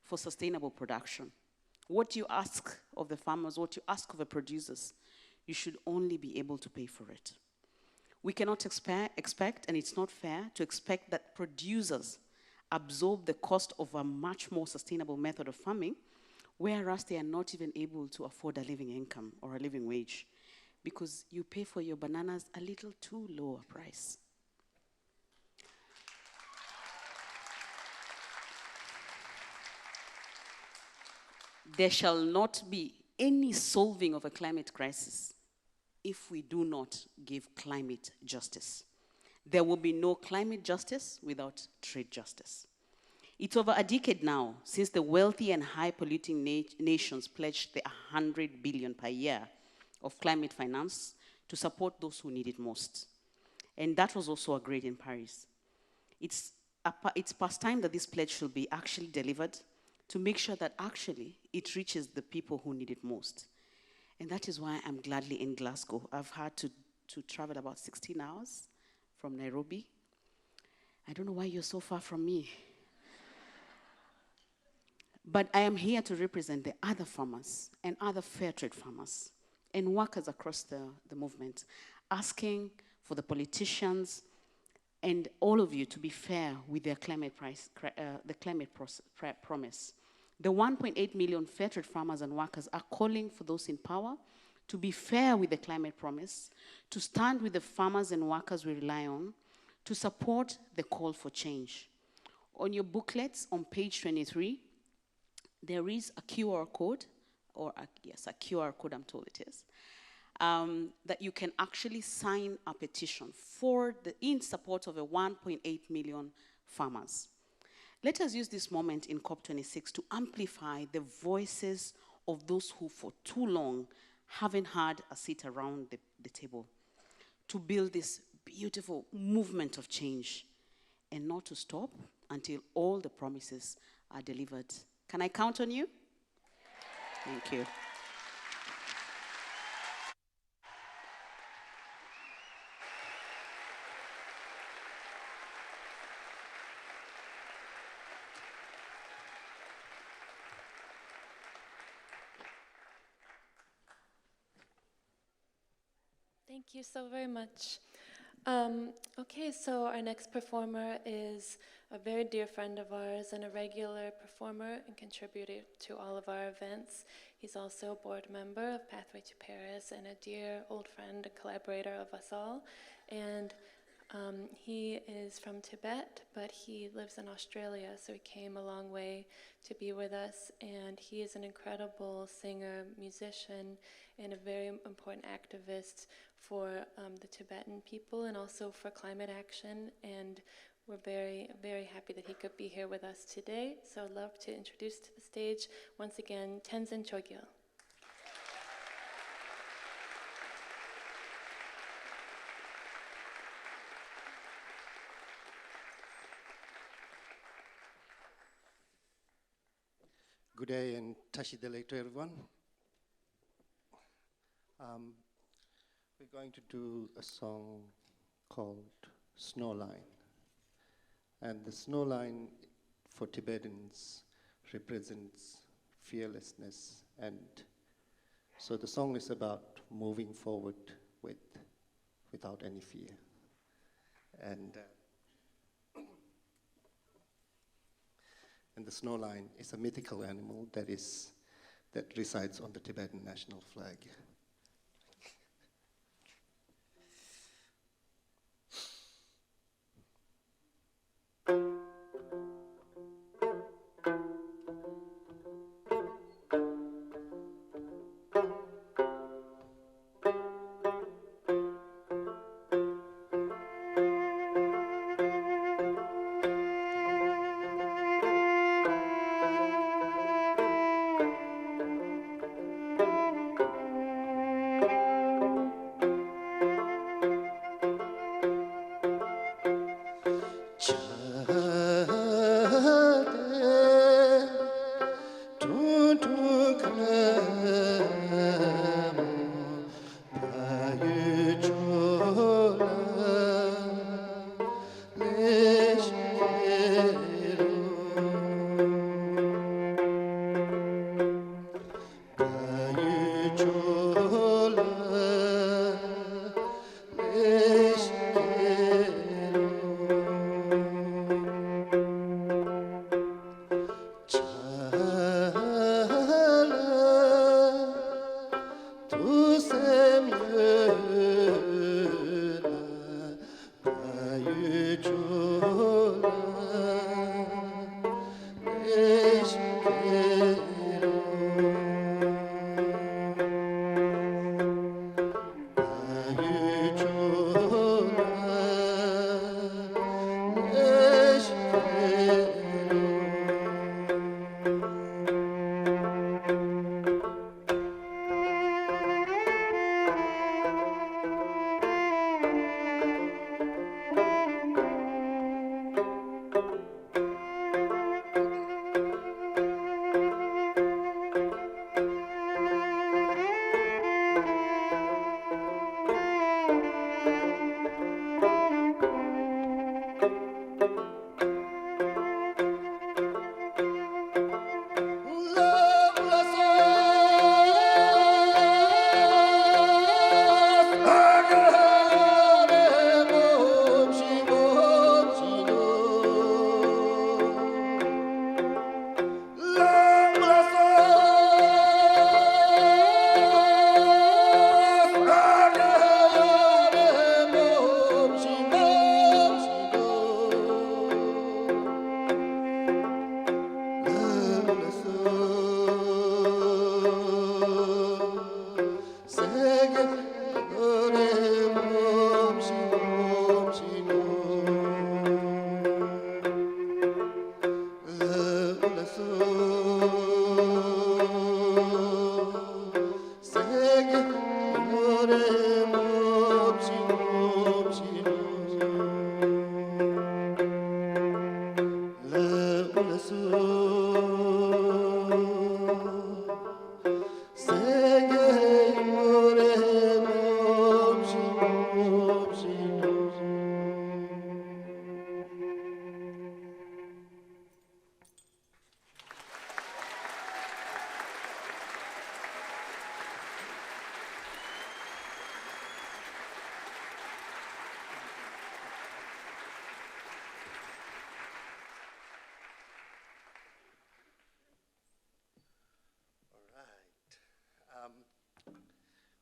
for sustainable production. What you ask of the farmers, what you ask of the producers, you should only be able to pay for it. We cannot expect, and it's not fair, to expect that producers absorb the cost of a much more sustainable method of farming whereas they are not even able to afford a living income or a living wage because you pay for your bananas a little too low a price. There shall not be any solving of a climate crisis if we do not give climate justice. There will be no climate justice without trade justice. It's over a decade now since the wealthy and high-polluting nations pledged the 100 billion per year of climate finance to support those who need it most. And that was also agreed in Paris. It's past time that this pledge should be actually delivered to make sure that actually it reaches the people who need it most. And that is why I'm gladly in Glasgow. I've had to travel about 16 hours from Nairobi. I don't know why you're so far from me. But I am here to represent the other farmers and other fair trade farmers and workers across the movement, asking for the politicians and all of you to be fair with their climate promise. The 1.8 million fair trade farmers and workers are calling for those in power to be fair with the climate promise, to stand with the farmers and workers we rely on, to support the call for change. On your booklets on page 23, there is a QR code, or a QR code, I'm told it is, that you can actually sign a petition in support of 1.8 million farmers. Let us use this moment in COP26 to amplify the voices of those who for too long haven't had a seat around the table, to build this beautiful movement of change and not to stop until all the promises are delivered. Can I count on you? Thank you. Thank you so very much. Okay, so our next performer is a very dear friend of ours and a regular performer and contributor to all of our events. He's also a board member of Pathway to Paris and a dear old friend and collaborator of us all. And he is from Tibet, but he lives in Australia, so he came a long way to be with us. And he is an incredible singer, musician, and a very important activist for the Tibetan people and also for climate action. And we're very, very happy that he could be here with us today. So I'd love to introduce to the stage, once again, Tenzin Choegyal. Good day and Tashidele to everyone. We're going to do a song called Snow Line. And the snow line for Tibetans represents fearlessness. And so the song is about moving forward without any fear. And the snow line is a mythical animal that resides on the Tibetan national flag.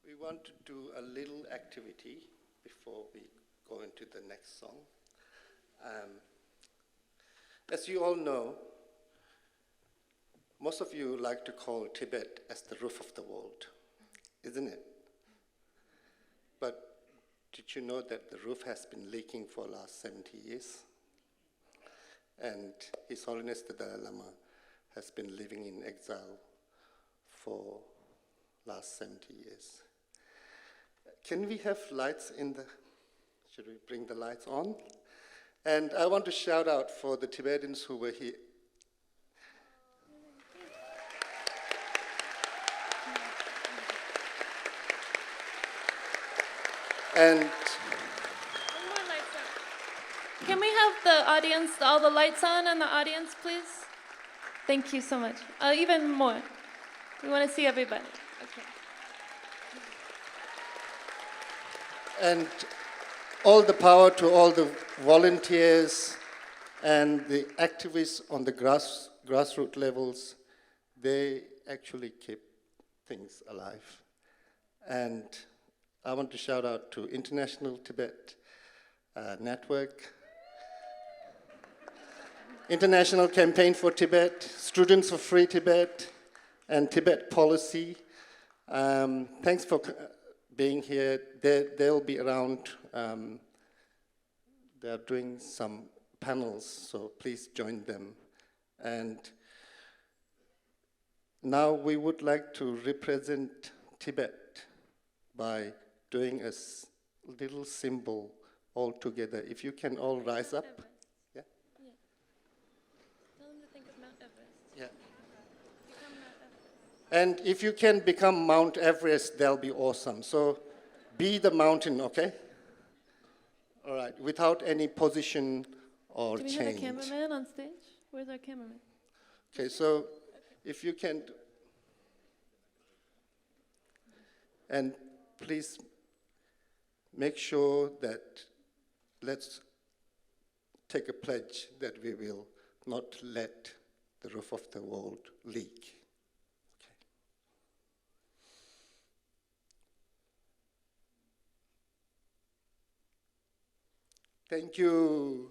We want to do a little activity before we go into the next song. As you all know, most of you like to call Tibet as the roof of the world, isn't it? But did you know that the roof has been leaking for the last 70 years? And His Holiness the Dalai Lama has been living in exile for last 70 years. Can we have lights in the, should we bring the lights on? And I want to shout out for the Tibetans who were here. And Can we have the audience, all the lights on in the audience, please? Thank you so much. Even more. We want to see everybody. Okay. and all the power to all the volunteers and the activists on the grassroots levels. They actually keep things alive. And I want to shout out to International Tibet Network, International Campaign for Tibet, Students for Free Tibet, and Tibet Policy. Thanks for being here. They'll be around. They're doing some panels, so please join them. And now we would like to represent Tibet by doing a little symbol all together. If you can all rise up. Yeah? Yeah. Tell them to think of Mount Everest. Yeah. Become Mount Everest. And if you can become Mount Everest, that'll be awesome. So be the mountain, okay? All right, without any position or Do we change. have a cameraman on stage? Where's our cameraman? Okay, so if you can, and please make sure that, let's take a pledge that we will not let the roof of the world leak. Okay. Thank you.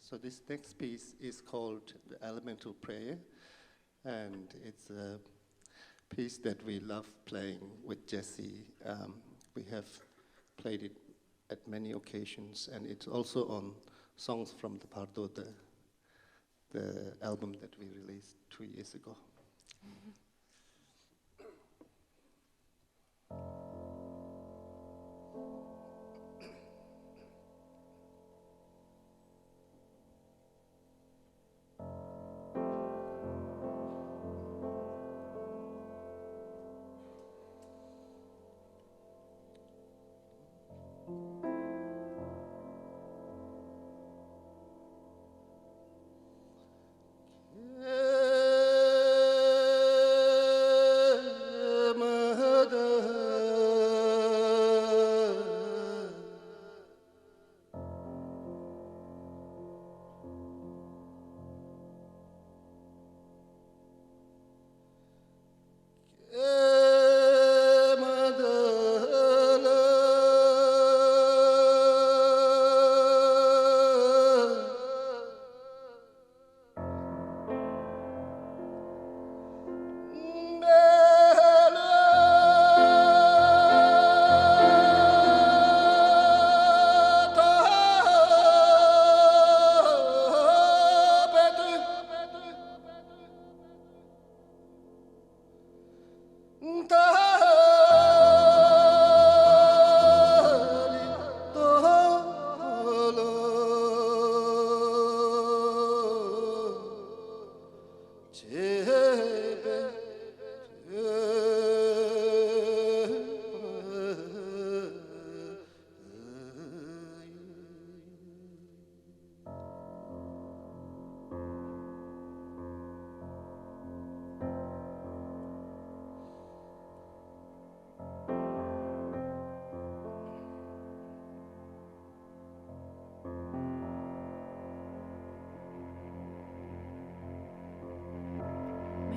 So this next piece is called the Elemental Prayer, and it's a piece that we love playing with Jesse. We have played it at many occasions, and it's also on Songs from the Pardo, the album that we released 2 years ago.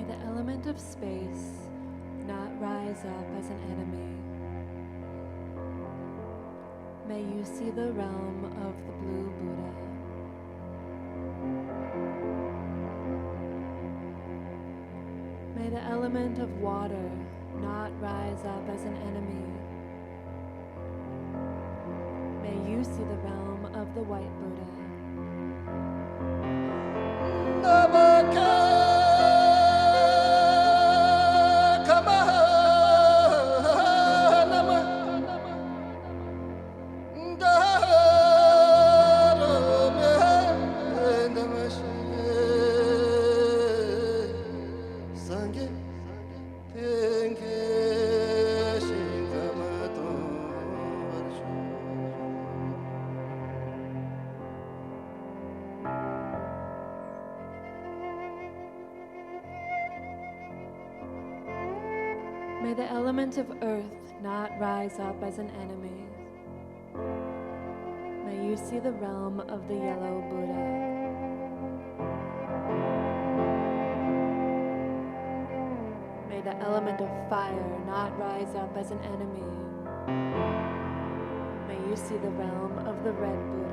the element of space not rise up as an enemy. May you see the realm of the blue Buddha. May the element of water not rise up as an enemy. May you see the realm of the white Buddha. May the element of earth not rise up as an enemy. May you see the realm of the yellow Buddha. May the element of fire not rise up as an enemy. May you see the realm of the red Buddha.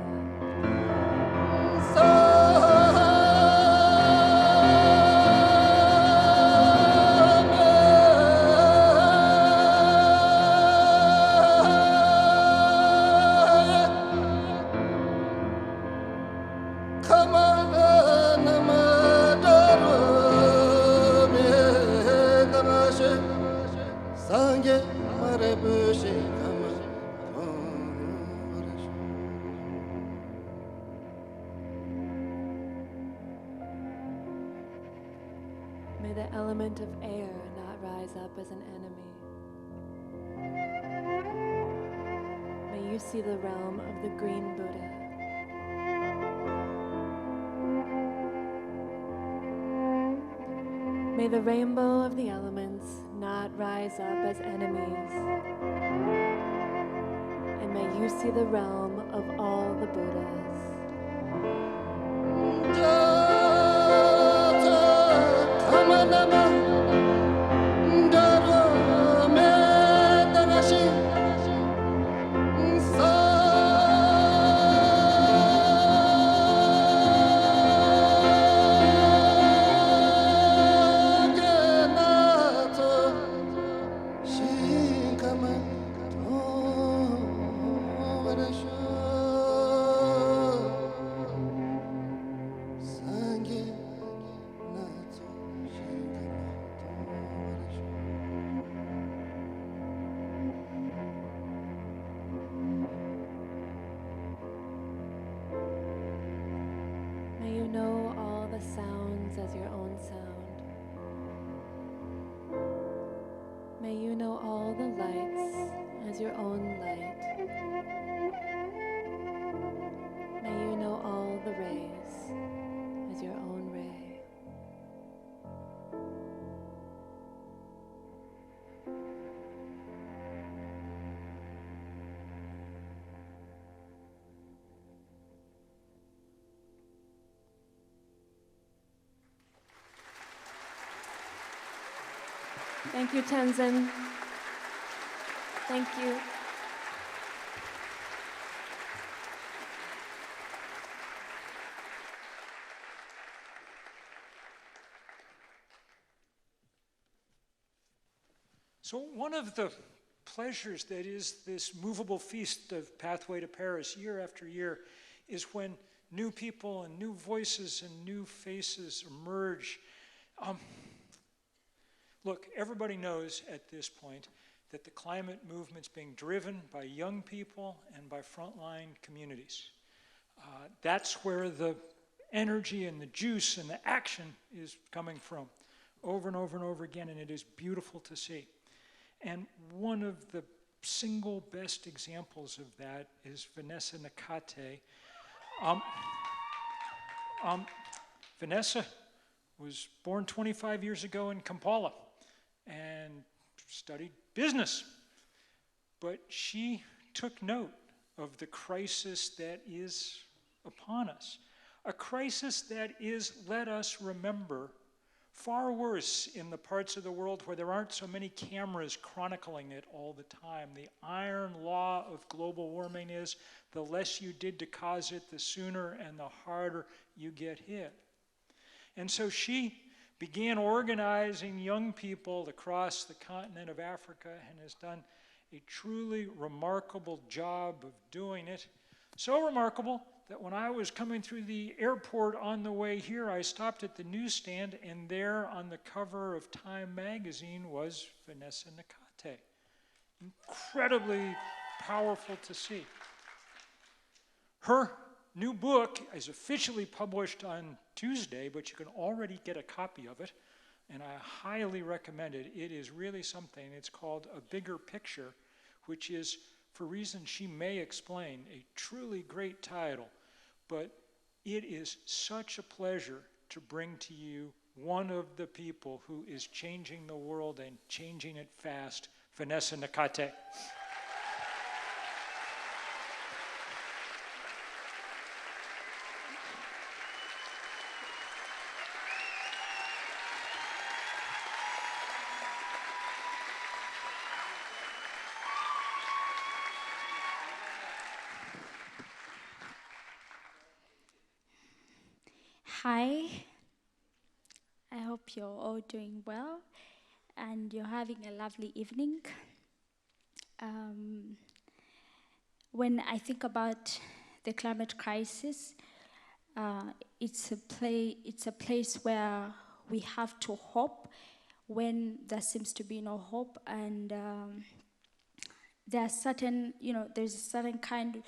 May the element of air not rise up as an enemy. May you see the realm of the green Buddha. May the rainbow of the elements not rise up as enemies. And may you see the realm of all the Buddhas. May you know all the sounds as your own sound. May you know all the lights as your own light. May you know all the rays as your own ray. Thank you, Tenzin. Thank you. So one of the pleasures that is this movable feast of Pathway to Paris year after year is when new people and new voices and new faces emerge. Look, everybody knows at this point that the climate movement's being driven by young people and by frontline communities. That's where the energy and the juice and the action is coming from over and over and over again, and it is beautiful to see. And one of the single best examples of that is Vanessa Nakate. Vanessa was born 25 years ago in Kampala and studied business. But she took note of the crisis that is upon us, a crisis that is, let us remember, Far worse in the parts of the world where there aren't so many cameras chronicling it all the time. The iron law of global warming is the less you did to cause it, the sooner and the harder you get hit. And so she began organizing young people across the continent of Africa and has done a truly remarkable job of doing it. So remarkable that when I was coming through the airport on the way here, I stopped at the newsstand, and there on the cover of Time magazine was Vanessa Nakate. Incredibly powerful to see. Her new book is officially published on Tuesday, but you can already get a copy of it, and I highly recommend it. It is really something. It's called A Bigger Picture, which is, for reasons she may explain, a truly great title, but it is such a pleasure to bring to you one of the people who is changing the world and changing it fast, Vanessa Nakate. Hi, I hope you're all doing well and you're having a lovely evening. When I think about the climate crisis, it's a place where we have to hope when there seems to be no hope, and there are there's a certain kind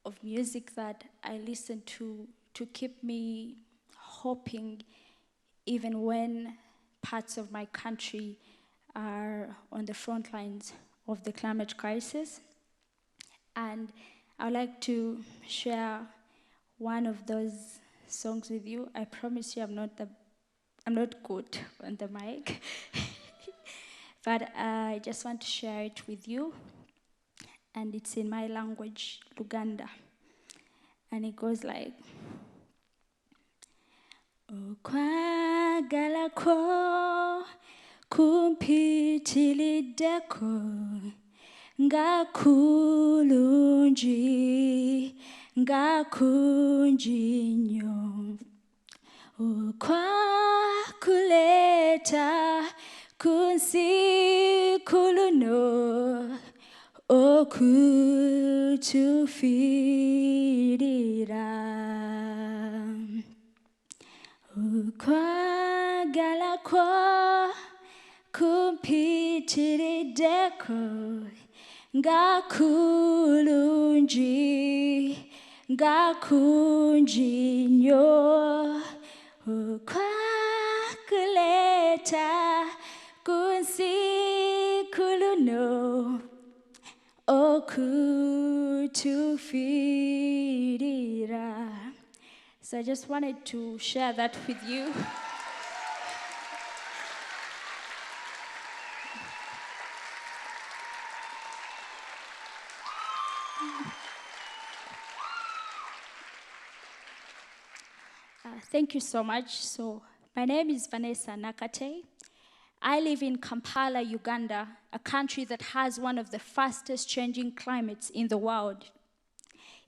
of music that I listen to keep me hoping, even when parts of my country are on the front lines of the climate crisis. And I'd like to share one of those songs with you. I promise you I'm not good on the mic, but I just want to share it with you. And it's in my language, Luganda. And it goes like, Okwagala kwo kumpitilideko ngakulunji ngakunjinyo okwakuleta kunsikuluno okutufirira Ukwagala kwa kumpitirideko ngakulunji ngakunjinyo ukwakuleta kunsikuluno okutufirira. So I just wanted to share that with you. Thank you so much. So my name is Vanessa Nakate. I live in Kampala, Uganda, a country that has one of the fastest changing climates in the world.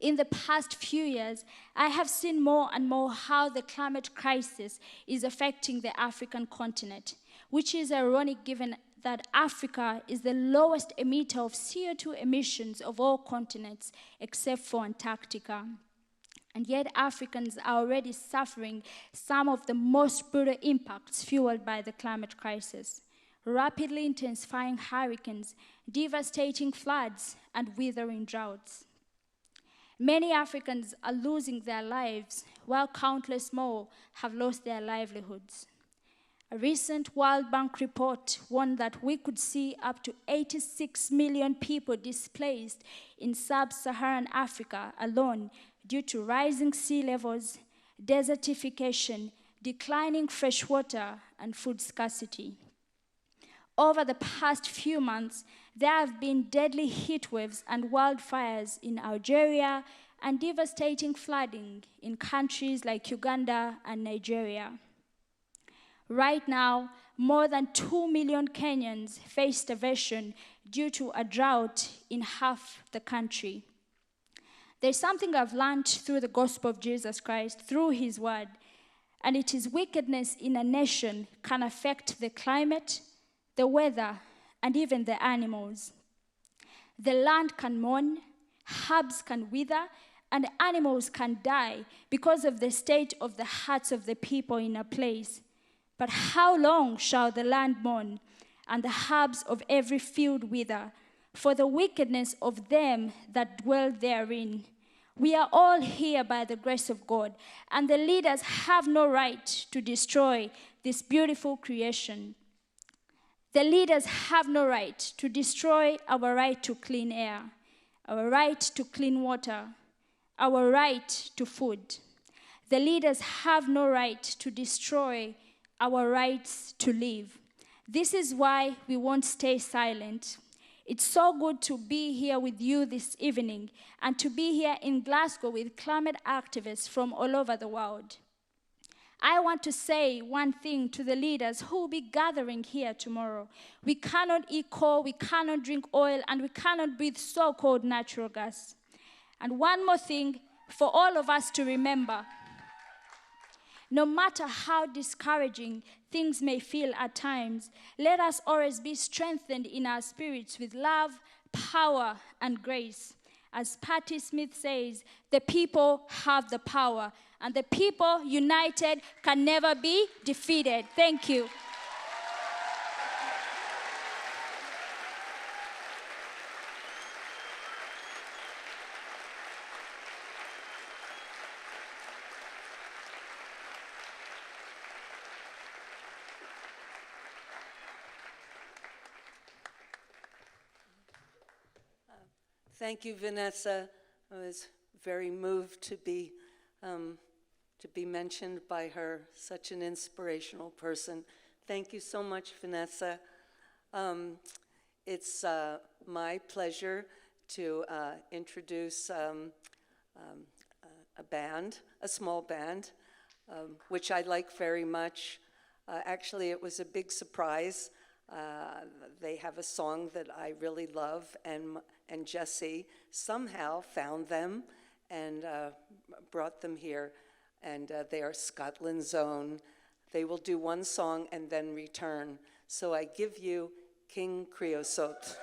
In the past few years, I have seen more and more how the climate crisis is affecting the African continent, which is ironic given that Africa is the lowest emitter of CO2 emissions of all continents except for Antarctica. And yet Africans are already suffering some of the most brutal impacts fueled by the climate crisis. Rapidly intensifying hurricanes, devastating floods, and withering droughts. Many Africans are losing their lives, while countless more have lost their livelihoods. A recent World Bank report warned that we could see up to 86 million people displaced in sub-Saharan Africa alone due to rising sea levels, desertification, declining fresh water, and food scarcity. Over the past few months, there have been deadly heat waves and wildfires in Algeria and devastating flooding in countries like Uganda and Nigeria. Right now, more than 2 million Kenyans face starvation due to a drought in half the country. There's something I've learned through the gospel of Jesus Christ, through his word, and it is wickedness in a nation can affect the climate, the weather, and even the animals. The land can mourn, herbs can wither, and animals can die because of the state of the hearts of the people in a place. But how long shall the land mourn, and the herbs of every field wither, for the wickedness of them that dwell therein? We are all here by the grace of God, and the leaders have no right to destroy this beautiful creation. The leaders have no right to destroy our right to clean air, our right to clean water, our right to food. The leaders have no right to destroy our rights to live. This is why we won't stay silent. It's so good to be here with you this evening and to be here in Glasgow with climate activists from all over the world. I want to say one thing to the leaders who will be gathering here tomorrow. We cannot eat coal, we cannot drink oil, and we cannot breathe so-called natural gas. And one more thing for all of us to remember. No matter how discouraging things may feel at times, let us always be strengthened in our spirits with love, power, and grace. As Patti Smith says, the people have the power, and the people united can never be defeated. Thank you. Thank you, Vanessa. I was very moved to be mentioned by her, such an inspirational person. Thank you so much, Vanessa. It's my pleasure to introduce a band, a small band, which I like very much. Actually, it was a big surprise. They have a song that I really love, and Jesse somehow found them and brought them here, and they are Scotland's own. They will do one song and then return. So I give you King Creosote.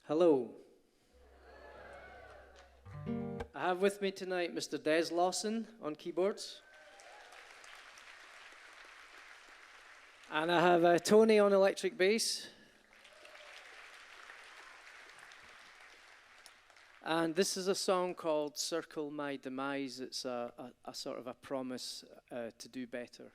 Hello. I have with me tonight Mr. Des Lawson on keyboards. And I have Tony on electric bass. And this is a song called Circle My Demise. It's a sort of a promise to do better.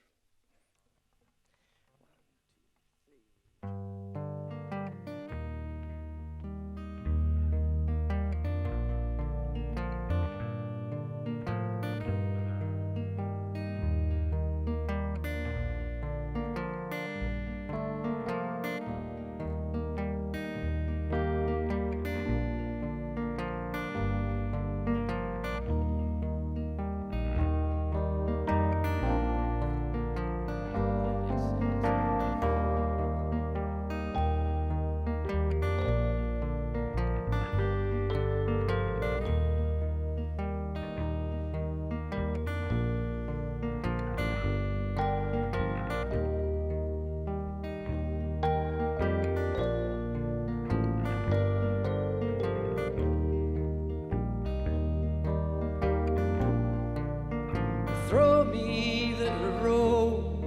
Throw me the rope,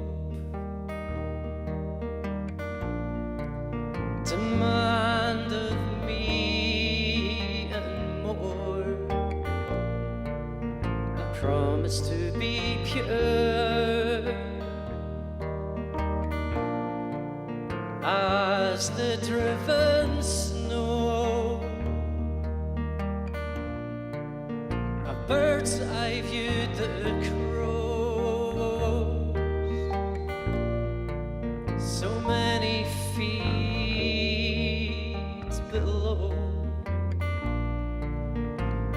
demand of me and more. I promise to be pure as the driven snow. birds I viewed the crows, so many feet below,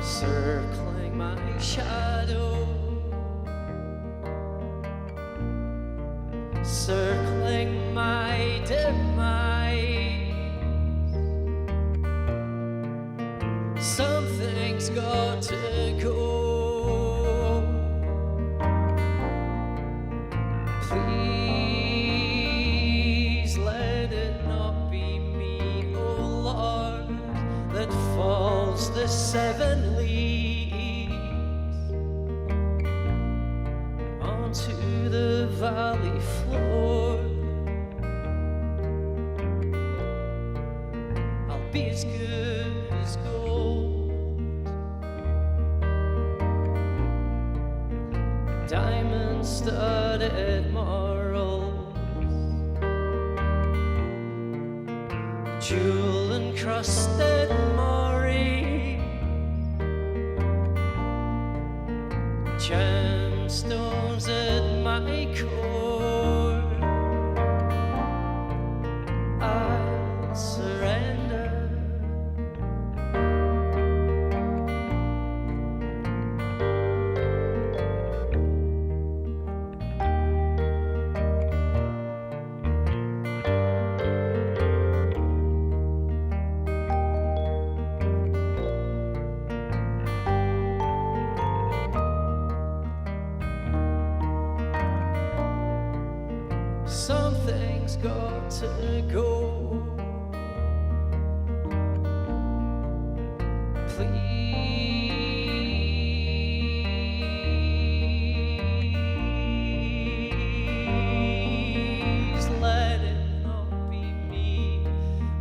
circling my shadow, circling my demise. Something's got to go. Please let it not be me, oh Lord, that falls the 7 leaves onto the valley floor. I'll be as good as gold, diamond-studded morals, jewel-encrusted mori, gemstones at my core. I'll surrender. Something's got to go. Please let it not be me,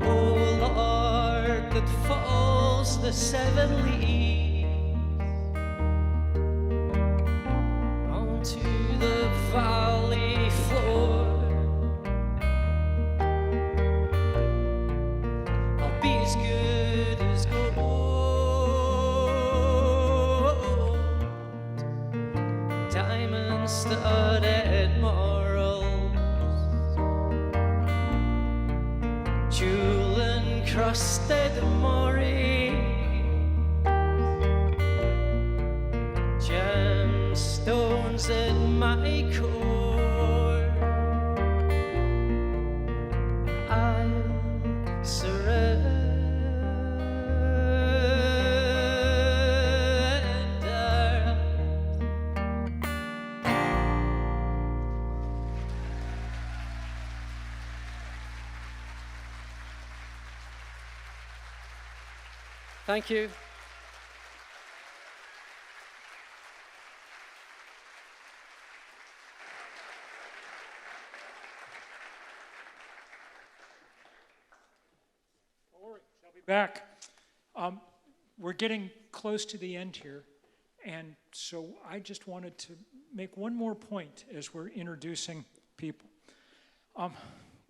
oh Lord, that falls the 7 leaves onto the valley floor. I'll be as good as gold, diamond-studded morals, jewel-encrusted mori, gemstones at my core. I'll surrender. Thank you. Shall be back. We're getting close to the end here, and so I just wanted to make one more point as we're introducing people.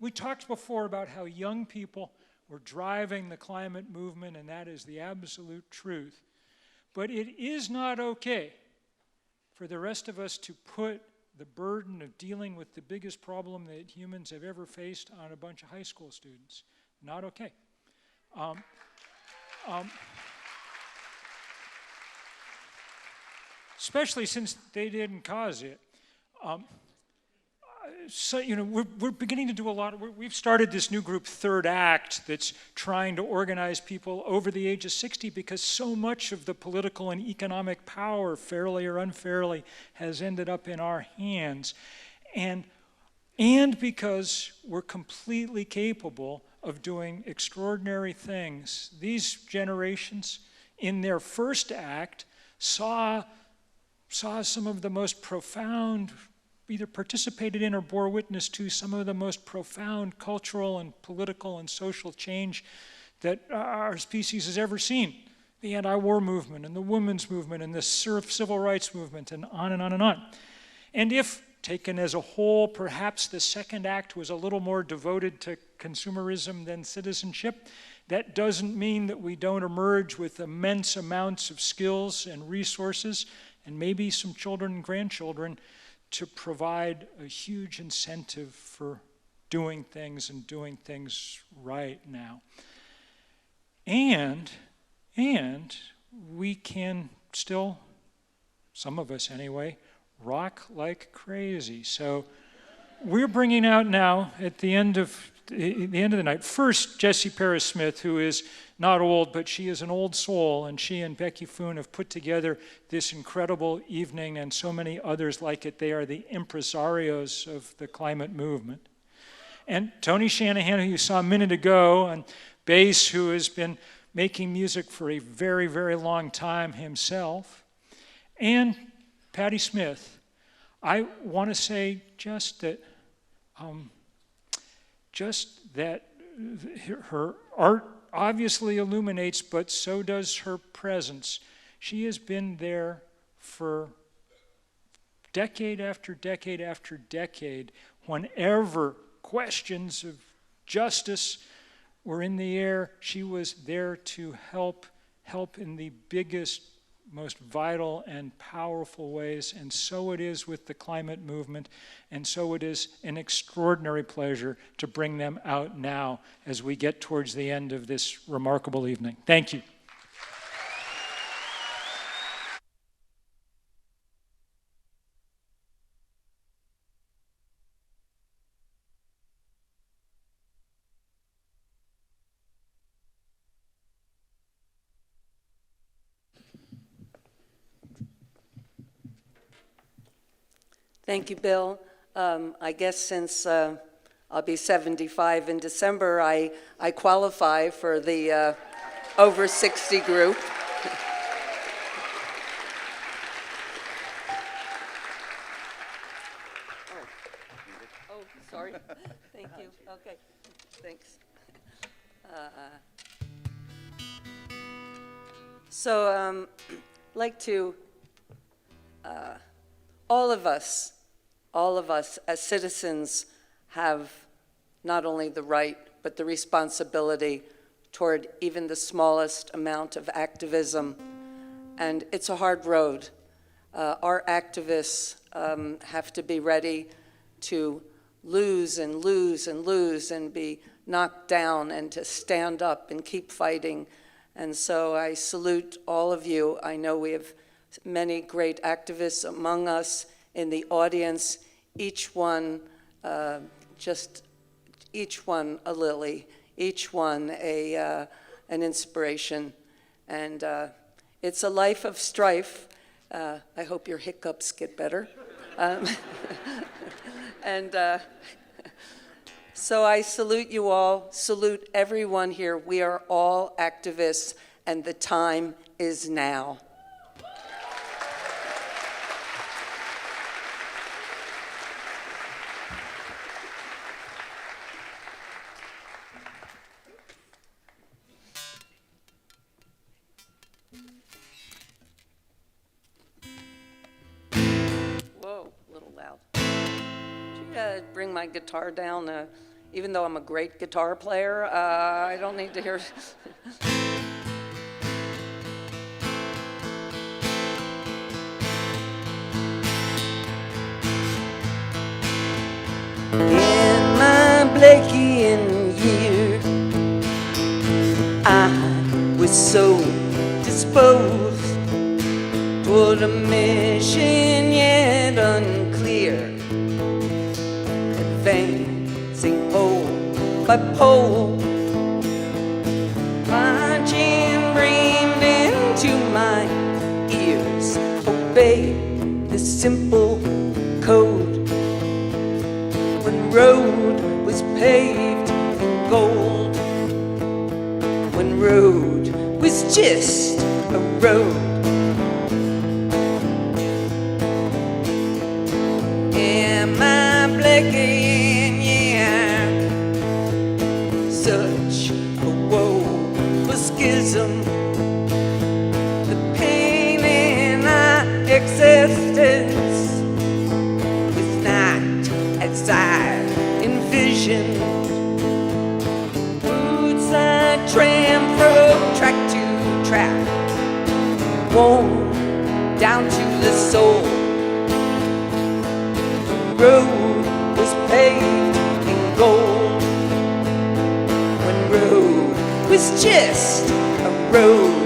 We talked before about how young people were driving the climate movement, and that is the absolute truth. But it is not okay for the rest of us to put the burden of dealing with the biggest problem that humans have ever faced on a bunch of high school students. Not okay. Especially since they didn't cause it. So, you know, we're beginning to do a lot. We've started this new group, Third Act, that's trying to organize people over the age of 60 because so much of the political and economic power, fairly or unfairly, has ended up in our hands. And because we're completely capable of doing extraordinary things. These generations, in their first act, saw some of the most profound, either participated in or bore witness to some of the most profound cultural and political and social change that our species has ever seen. The anti-war movement and the women's movement and the civil rights movement and on and on and on. And if Taken as a whole, perhaps the second act was a little more devoted to consumerism than citizenship. That doesn't mean that we don't emerge with immense amounts of skills and resources, and maybe some children and grandchildren, to provide a huge incentive for doing things and doing things right now. And we can still, some of us anyway, rock like crazy. So we're bringing out now at the end of the night, first Jessie Paris Smith, who is not old, but she is an old soul, and she and Becky Foon have put together this incredible evening and so many others like it. They are the impresarios of the climate movement. And Tony Shanahan, who you saw a minute ago, on bass, who has been making music for a very, very long time himself, and Patti Smith. I want to say just that her art obviously illuminates, but so does her presence. She has been there for decade after decade after decade. Whenever questions of justice were in the air, she was there to help in the biggest, most vital and powerful ways. And so it is with the climate movement, and so it is an extraordinary pleasure to bring them out now as we get towards the end of this remarkable evening. Thank you. Thank you, Bill. I guess since I'll be 75 in December, I qualify for the over 60 group. Oh, sorry. Thank you. Okay, thanks. So, like to all of us as citizens have not only the right, but the responsibility toward even the smallest amount of activism. And it's a hard road. Our activists have to be ready to lose and lose and lose and be knocked down and to stand up and keep fighting. And so I salute all of you. I know we have many great activists among us in the audience, each one each one a lily, each one an inspiration. And it's a life of strife. I hope your hiccups get better. So I salute you all, salute everyone here. We are all activists, and the time is now. Bring my guitar down, even though I'm a great guitar player, I don't need to hear. In my Blakeian year, I was so disposed toward a mission yet unclear, advancing pole by pole, marching breathed into my ears, obey the simple code. When road was paved in gold, when road was just a road. In my Blakeian year, such a woeful schism, the pain in our existence was now trap, worn down to the soul. The road was paved in gold, when road was just a road.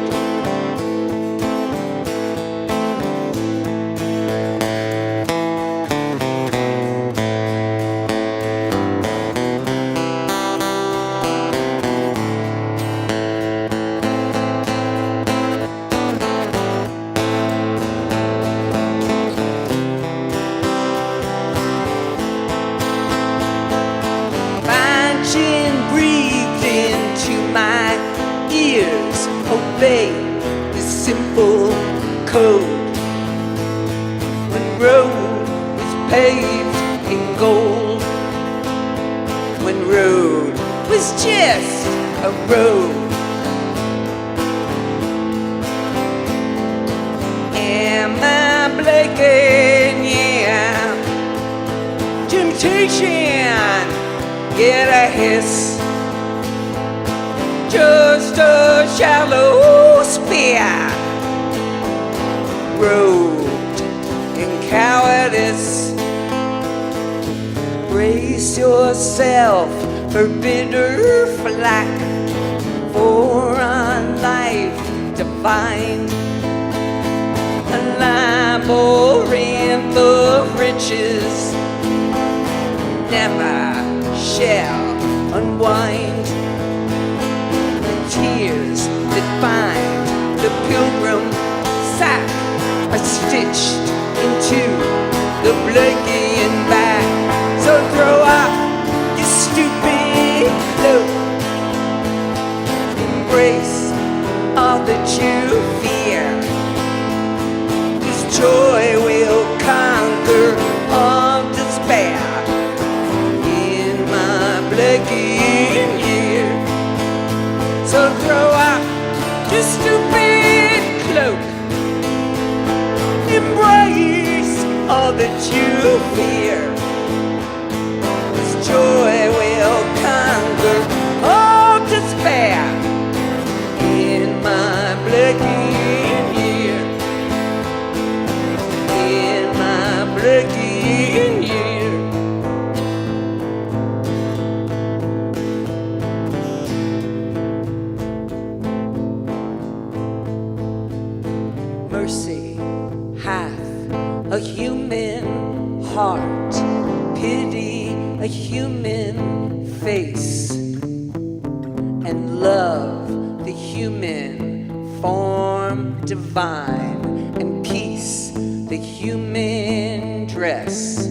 Obey the simple code. When road was paved in gold, when road was just a road. Am I blinking? Yeah. Temptation, get a hiss. Just a shallow spear, robed in cowardice. Brace yourself for bitter flack, for a life defined, a labyrinth of riches never shall unwind. Tears that bind the pilgrim sack are stitched into the Blakey and back. So throw up your stupid cloak, embrace all that you fear, 'cause joy will conquer all despair in my Blakey year. So throw out your stupid cloak, embrace all that you fear, 'cause joy will conquer all despair in my Blakey year, in my Blakey year. Mercy hath a human heart, pity a human face, and love the human form divine, and peace the human dress.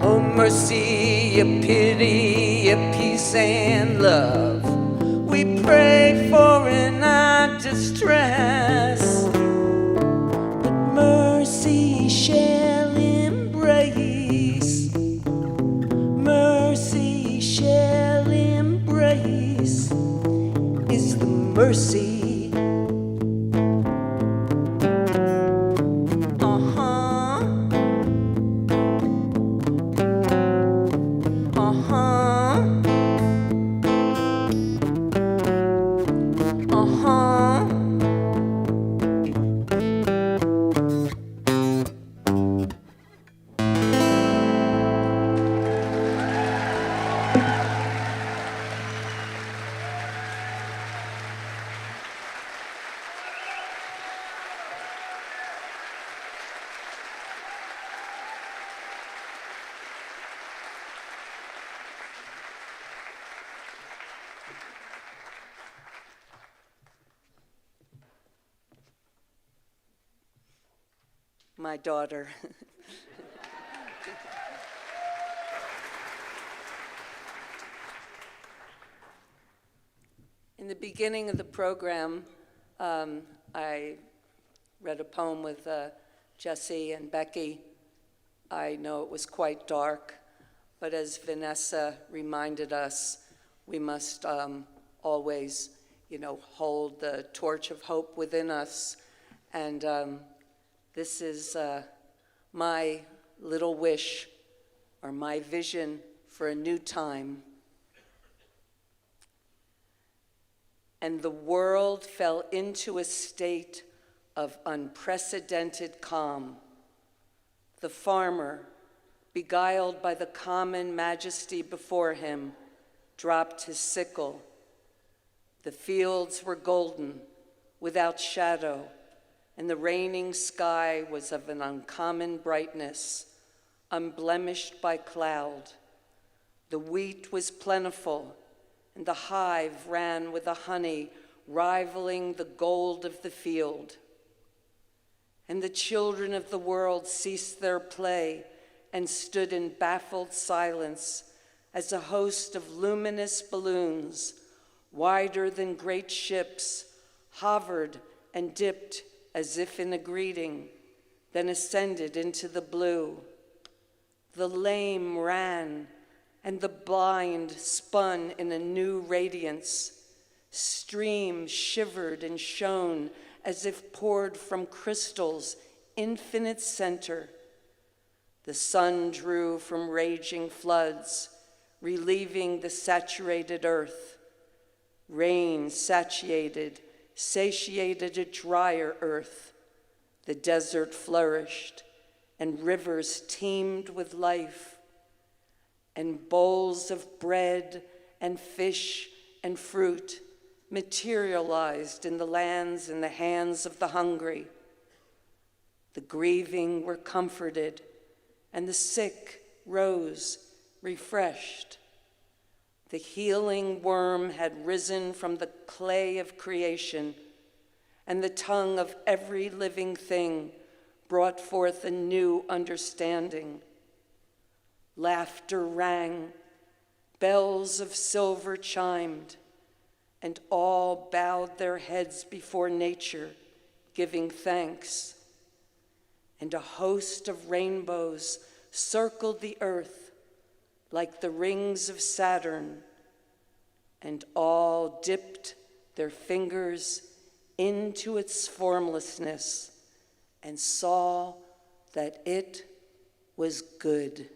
Oh, mercy, a pity, a peace and love, we pray for in our distress. But mercy shall embrace, mercy shall embrace, is the mercy. My daughter. In the beginning of the program, I read a poem with Jesse and Becky. I know it was quite dark, but as Vanessa reminded us, we must always, hold the torch of hope within us. And this is my little wish, or my vision for a new time. and the world fell into a state of unprecedented calm. The farmer, beguiled by the common majesty before him, dropped his sickle. The fields were golden, without shadow, and the reigning sky was of an uncommon brightness, unblemished by cloud. The wheat was plentiful, and the hive ran with the honey rivaling the gold of the field. And the children of the world ceased their play and stood in baffled silence as a host of luminous balloons, wider than great ships, hovered and dipped as if in a greeting, then ascended into the blue. The lame ran, and the blind spun in a new radiance. Streams shivered and shone as if poured from crystal's infinite center. The sun drew from raging floods, relieving the saturated earth. Rain satiated a drier earth. The desert flourished, and rivers teemed with life. And bowls of bread and fish and fruit materialized in the lands and the hands of the hungry. The grieving were comforted, and the sick rose refreshed. The healing worm had risen from the clay of creation, and the tongue of every living thing brought forth a new understanding. Laughter rang, bells of silver chimed, and all bowed their heads before nature, giving thanks. And a host of rainbows circled the earth like the rings of Saturn, and all dipped their fingers into its formlessness and saw that it was good.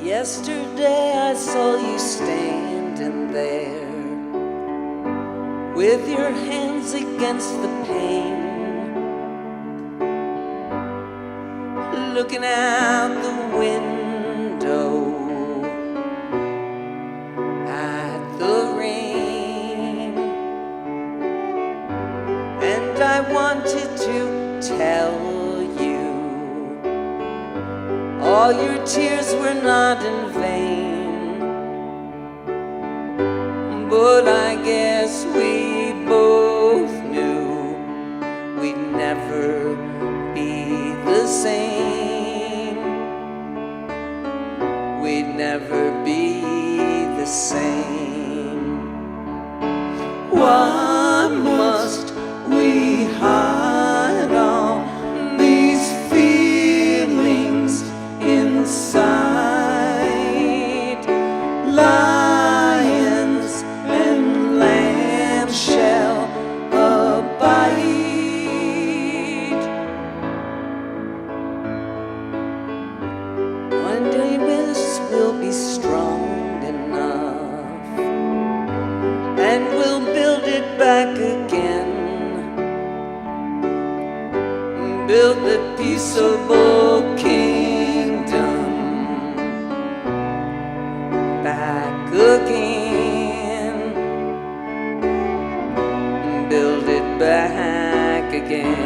Yesterday I saw you standing there with your hands against the pane, looking out the window at the rain. And I wanted to tell all your tears were not in vain, but I guess we both knew we'd never be the same. We'd never be the same. Why must we hide all these feelings inside? Lions and lambs shall abide. One day this will be strong enough, and we'll build it back again. Build the peaceable kingdom back again. Build it back again.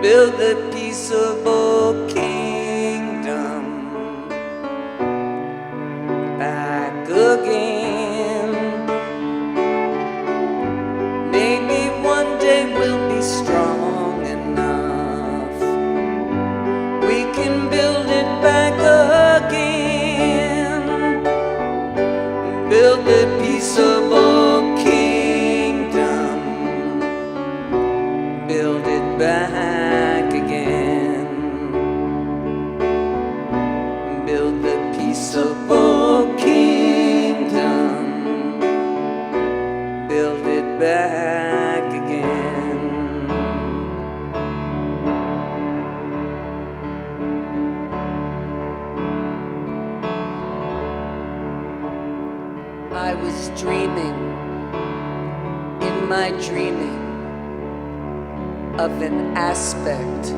build a peaceable kingdom back again. Maybe one day we'll be strong enough, we can build it back again, build a peaceable kingdom, build it back again, build the peaceable kingdom, build it back again. I was dreaming, in my dreaming, of an aspect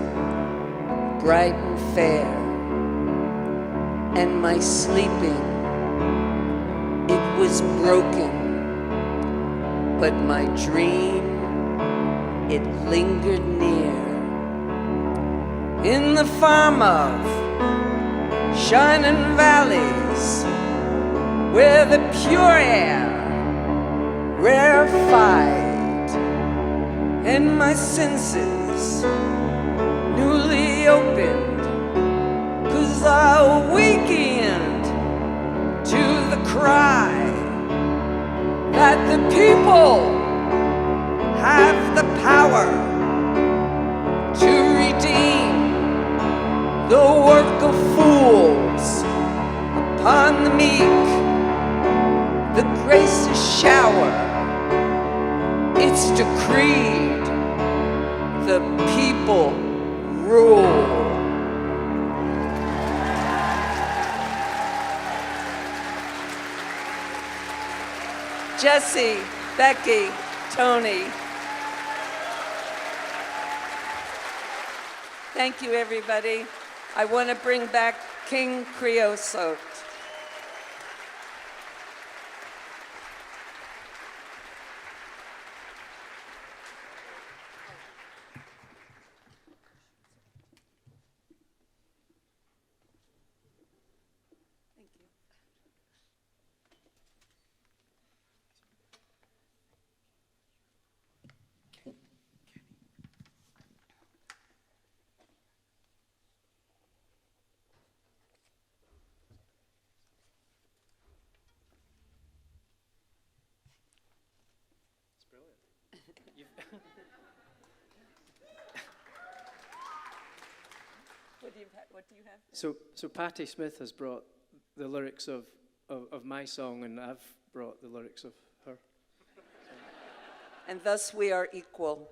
bright and fair, and my sleeping, it was broken, but my dream, it lingered near. In the farm of shining valleys, where the pure air rarefied, and my senses newly opened, 'cause I awakened to the cry that the people have the power to redeem the work of fools upon the meek. The graces shower, it's decreed, the people rule. Jesse, Becky, Tony. Thank you, everybody. I want to bring back King Creosote. What do you have? So Patti Smith has brought the lyrics of my song, and I've brought the lyrics of her. And thus we are equal.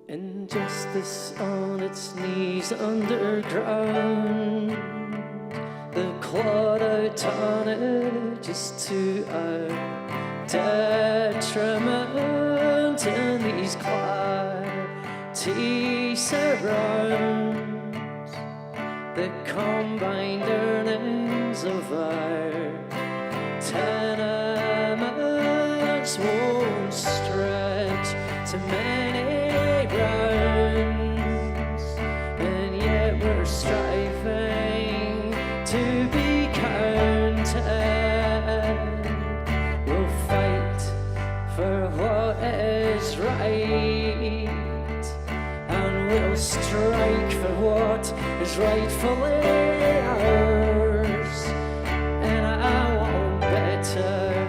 Injustice on its knees underground, the clawed out tonnage to our detriment, and these clarity surrounds the combined earnings of our tenements won't stretch to many rounds, and yet we're striving to be counted. We'll fight for what is right, and we'll strike for what is rightfully ours. And I want better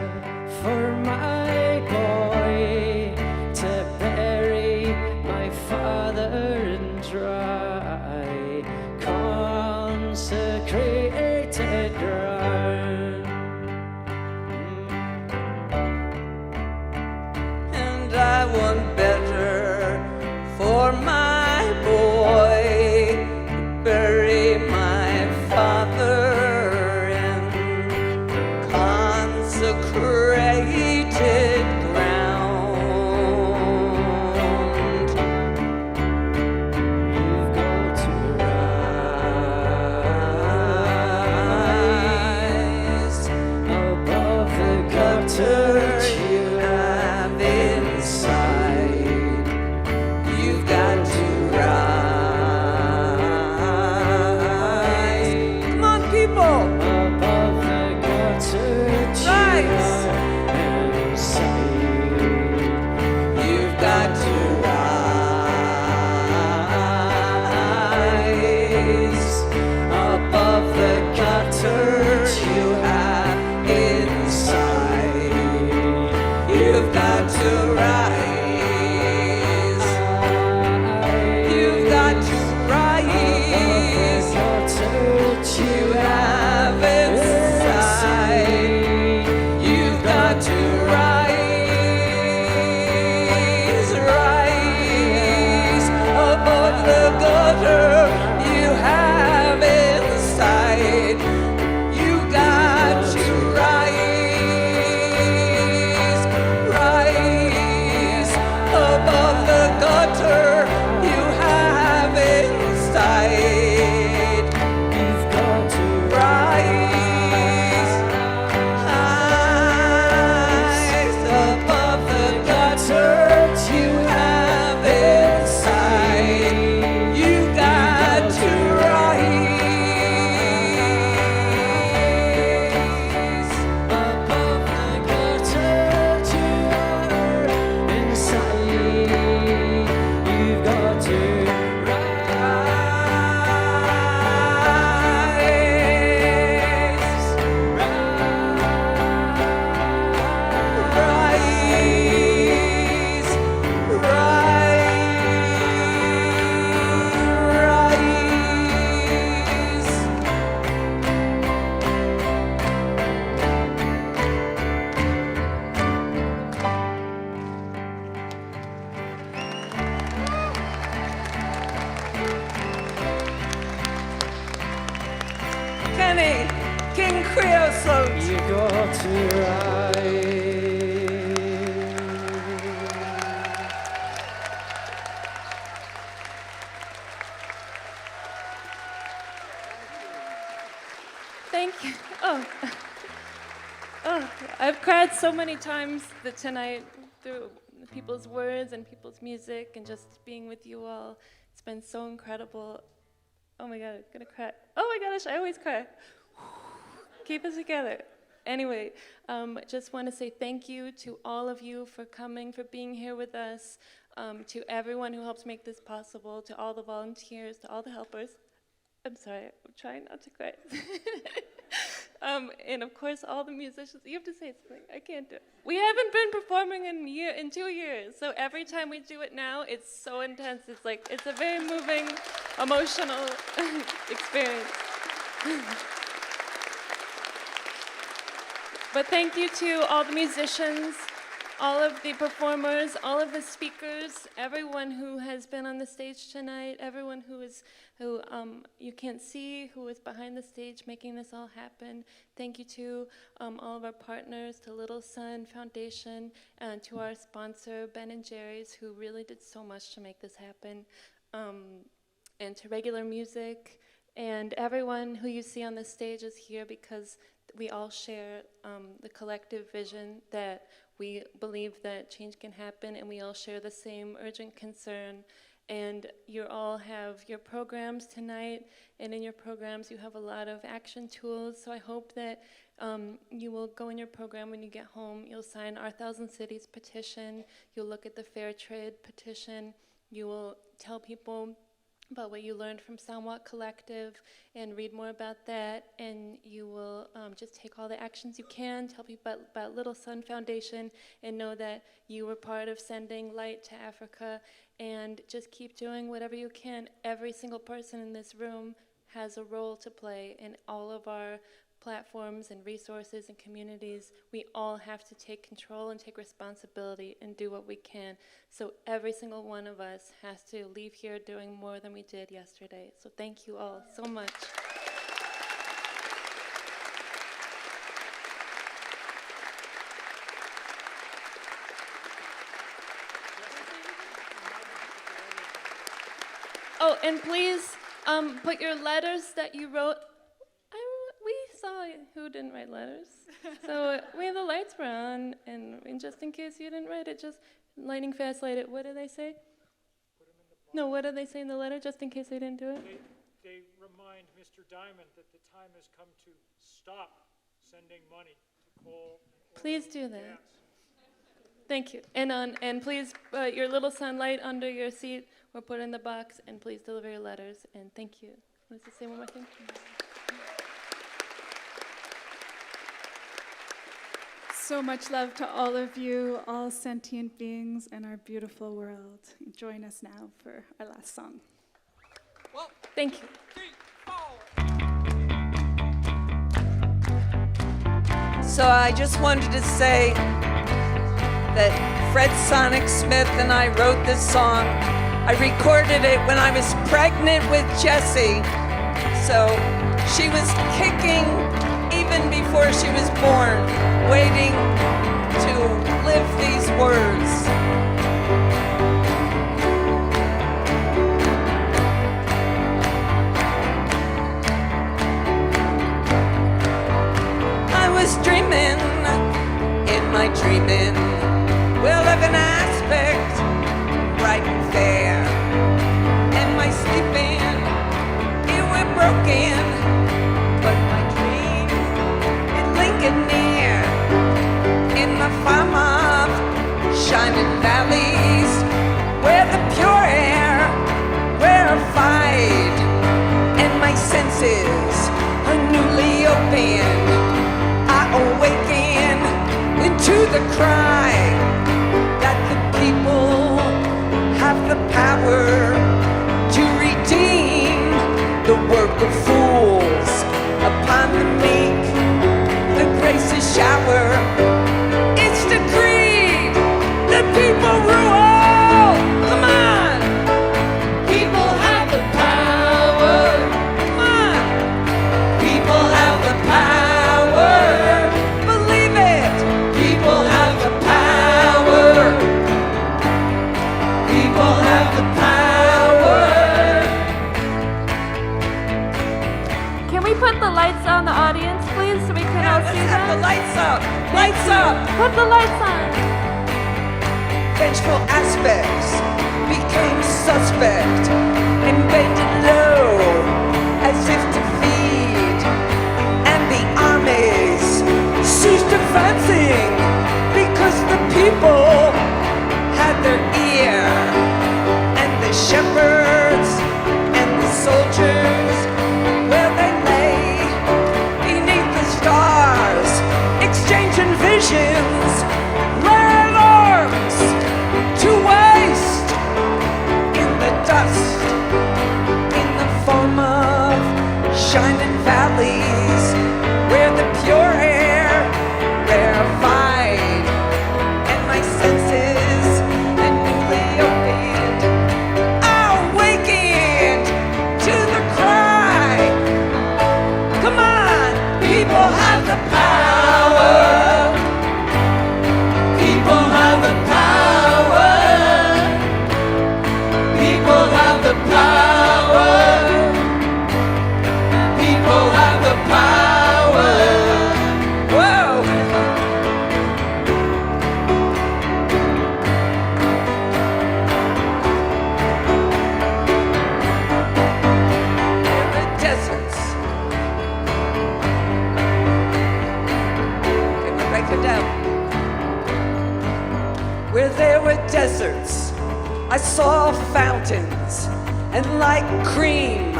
for my boy to bury my father in dry. Come Danny, King Creosote. You got to ride. Thank you. Oh, I've cried so many times tonight through people's words and people's music and just being with you all. It's been so incredible. Oh my God, I'm gonna cry. Oh my gosh, I always cry. Keep it together. Anyway, just want to say thank you to all of you for coming, for being here with us, to everyone who helps make this possible, to all the volunteers, to all the helpers. I'm sorry, I'm trying not to cry. And of course, all the musicians. You have to say something. I can't do it. We haven't been performing in 2 years, so every time we do it now, it's so intense. It's a very moving, emotional experience. But thank you to all the musicians, all of the performers, all of the speakers, everyone who has been on the stage tonight, everyone who you can't see, who is behind the stage making this all happen. Thank you to all of our partners, to Little Sun Foundation, and to our sponsor, Ben & Jerry's, who really did so much to make this happen, and to Regular Music, and everyone who you see on the stage is here because we all share the collective vision that we believe that change can happen, and we all share the same urgent concern. And you all have your programs tonight, and in your programs you have a lot of action tools. So I hope that you will go in your program when you get home. You'll sign our 1,000 Cities petition. You'll look at the Fair Trade petition. You will tell people about what you learned from Soundwalk Collective and read more about that, and you will just take all the actions you can, tell people about Little Sun Foundation, and know that you were part of sending light to Africa, and just keep doing whatever you can. Every single person in this room has a role to play in all of our platforms and resources and communities. We all have to take control and take responsibility and do what we can. So every single one of us has to leave here doing more than we did yesterday. So thank you all so much. Oh, and please put your letters that you wrote. We saw who didn't write letters. So the lights were on, and just in case you didn't write it, just lightning fast light it. What do they say? Put them in the box. No, what do they say in the letter, just in case they didn't do it? They remind Mr. Diamond that the time has come to stop sending money to coal. Please do that. Thank you. And please, your little sunlight under your seat or put in the box, and please deliver your letters, and thank you. Want to say one more thing? So much love to all of you, all sentient beings in our beautiful world. Join us now for our last song. Well, thank you. So I just wanted to say that Fred Sonic Smith and I wrote this song. I recorded it when I was pregnant with Jessie. So she was kicking even before she was born, waiting to live these words. I was dreaming, in my dreaming, we'll live an aspect right and fair. And my sleeping, it were broken, but my dream, it lingered near. In the farm of shining valleys, where the pure air rarefied, and my senses are newly opened. I awaken into the cry that the people have the power to redeem the work of fools upon the meek. The graces shower, it's decreed, the people rule. Come on, people have the power. Come on, people have lights up. Put the lights on. Vengeful aspects became suspect and bended low as if to feed. And the armies ceased advancing because the people had their ear. And the shepherds and the soldiers, where they lay beneath the stars, exchanging visions, ran arms to waste in the dust, in the form of shining valleys, where the pure air rarefied, and my senses and newly opened awakened to the cry. Come on, people have the power. People have the power. People have the power. People have the power. Whoa. In the deserts. Can we break it down? Where there were deserts, I saw fountains, and like cream,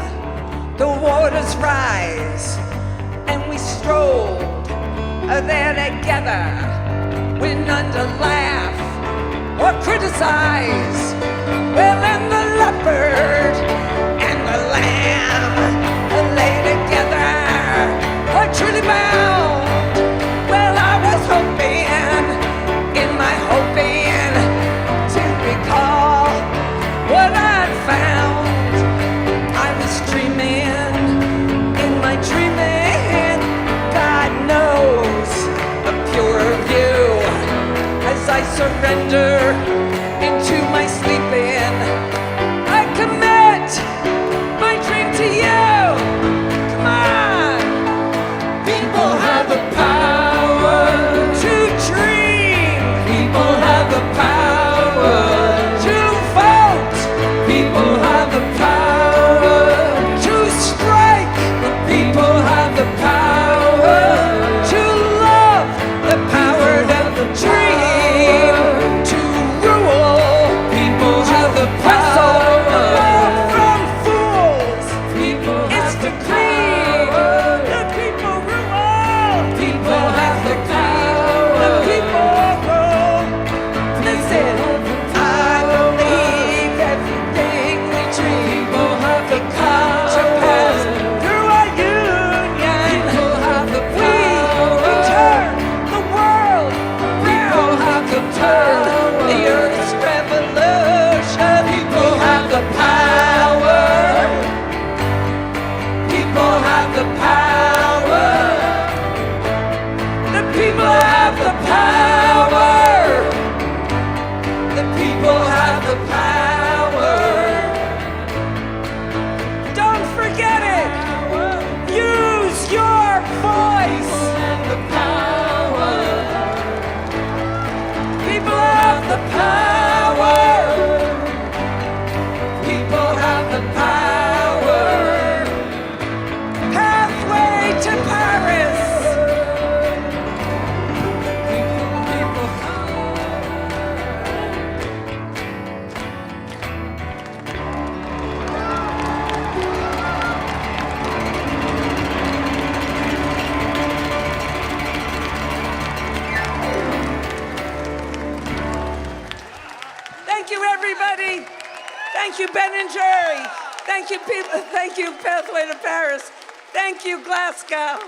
the waters rise, and we strolled there together, when none to laugh or criticize. Well, and the leopard and the lamb lay together, are truly bound. Well, I was hoping, in my hoping, to recall what I'd found. I was dreaming, in my dreaming, God knows, a purer view, as I surrender into my sleeping. I commit my dream to you. Come on. People have the power to dream. People have the power to vote. People have the power to strike. People have the power to love. The power of the dream to rule. People have the power from fools. People it's the creed. The people rule. People have the power. The people rule. Listen, I believe everything we dream. People have the power to pass through our union. People have the power. We turn the world. People have the power. The earth's revolution. People have the power. People have the power. The people have the power. The people have the power. Don't forget it. Use your voice. The power. People have the power. People have the power. Pathway to Paris. Thank you, everybody. Thank you, Ben and Jerry. Thank you, people. Thank you, Pathway to Paris. Thank you, Glasgow.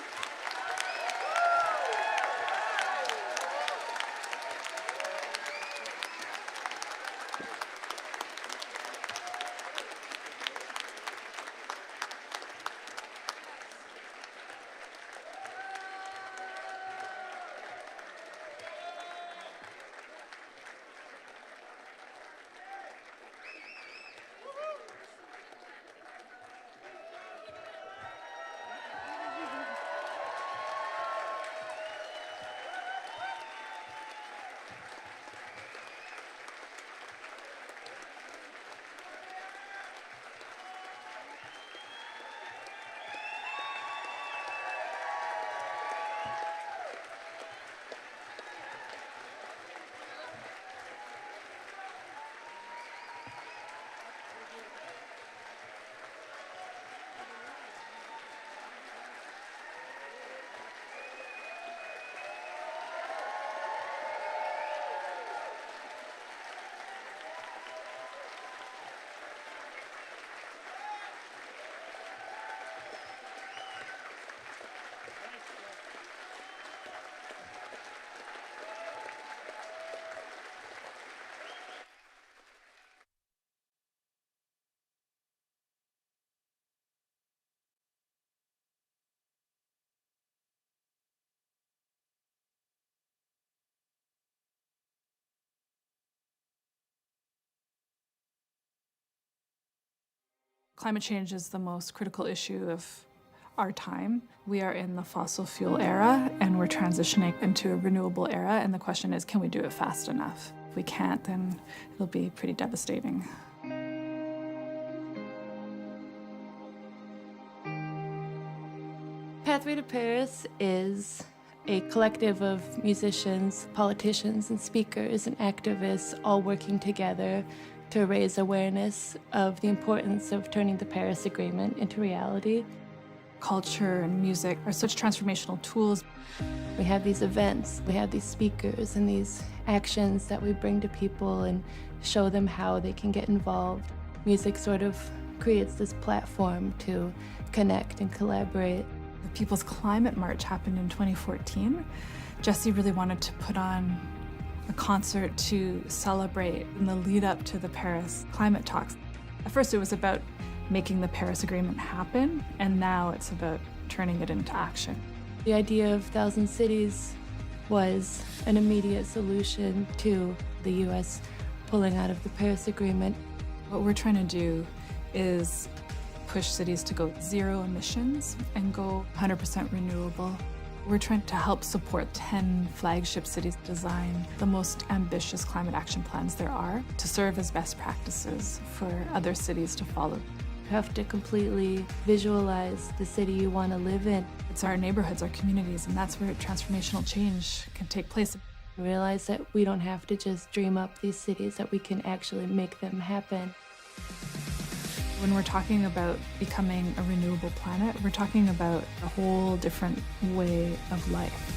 Climate change is the most critical issue of our time. We are in the fossil fuel era and we're transitioning into a renewable era, and the question is, can we do it fast enough? If we can't, then it'll be pretty devastating. Pathway to Paris is a collective of musicians, politicians, and speakers and activists all working together to raise awareness of the importance of turning the Paris Agreement into reality. Culture and music are such transformational tools. We have these events, we have these speakers and these actions that we bring to people and show them how they can get involved. Music sort of creates this platform to connect and collaborate. The People's Climate March happened in 2014. Jesse really wanted to put on a concert to celebrate in the lead up to the Paris climate talks. At first it was about making the Paris Agreement happen, and now it's about turning it into action. The idea of 1,000 cities was an immediate solution to the US pulling out of the Paris Agreement. What we're trying to do is push cities to go zero emissions and go 100% renewable. We're trying to help support 10 flagship cities design the most ambitious climate action plans there are to serve as best practices for other cities to follow. You have to completely visualize the city you want to live in. It's our neighborhoods, our communities, and that's where transformational change can take place. Realize that we don't have to just dream up these cities, that we can actually make them happen. When we're talking about becoming a renewable planet, we're talking about a whole different way of life.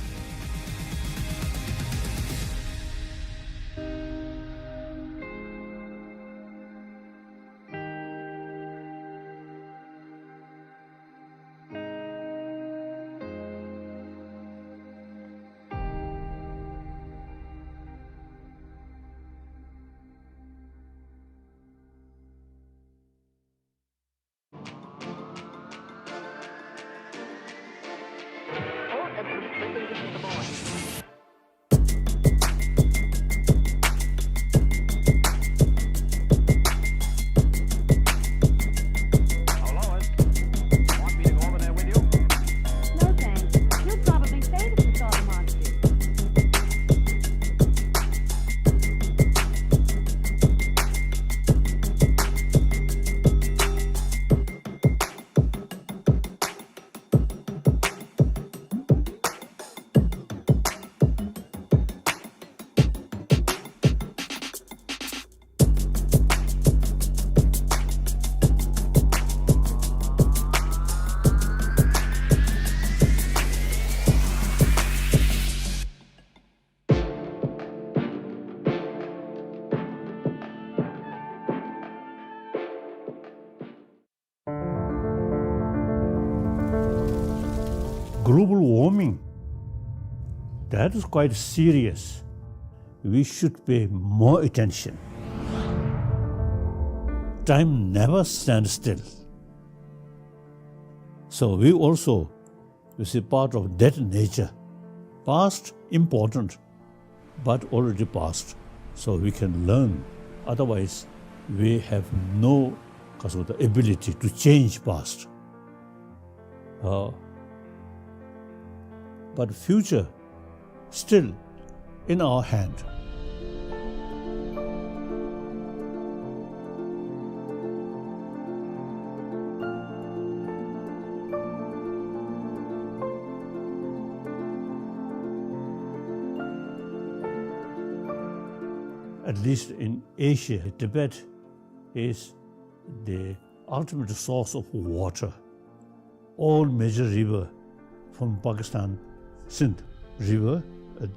Global warming, that is quite serious. We should pay more attention. Time never stands still. So we also is a part of that nature. Past, important, but already past. So we can learn. Otherwise, we have no ability to change past. But future still in our hand. At least in Asia, Tibet is the ultimate source of water. All major rivers from Pakistan, Sindh River,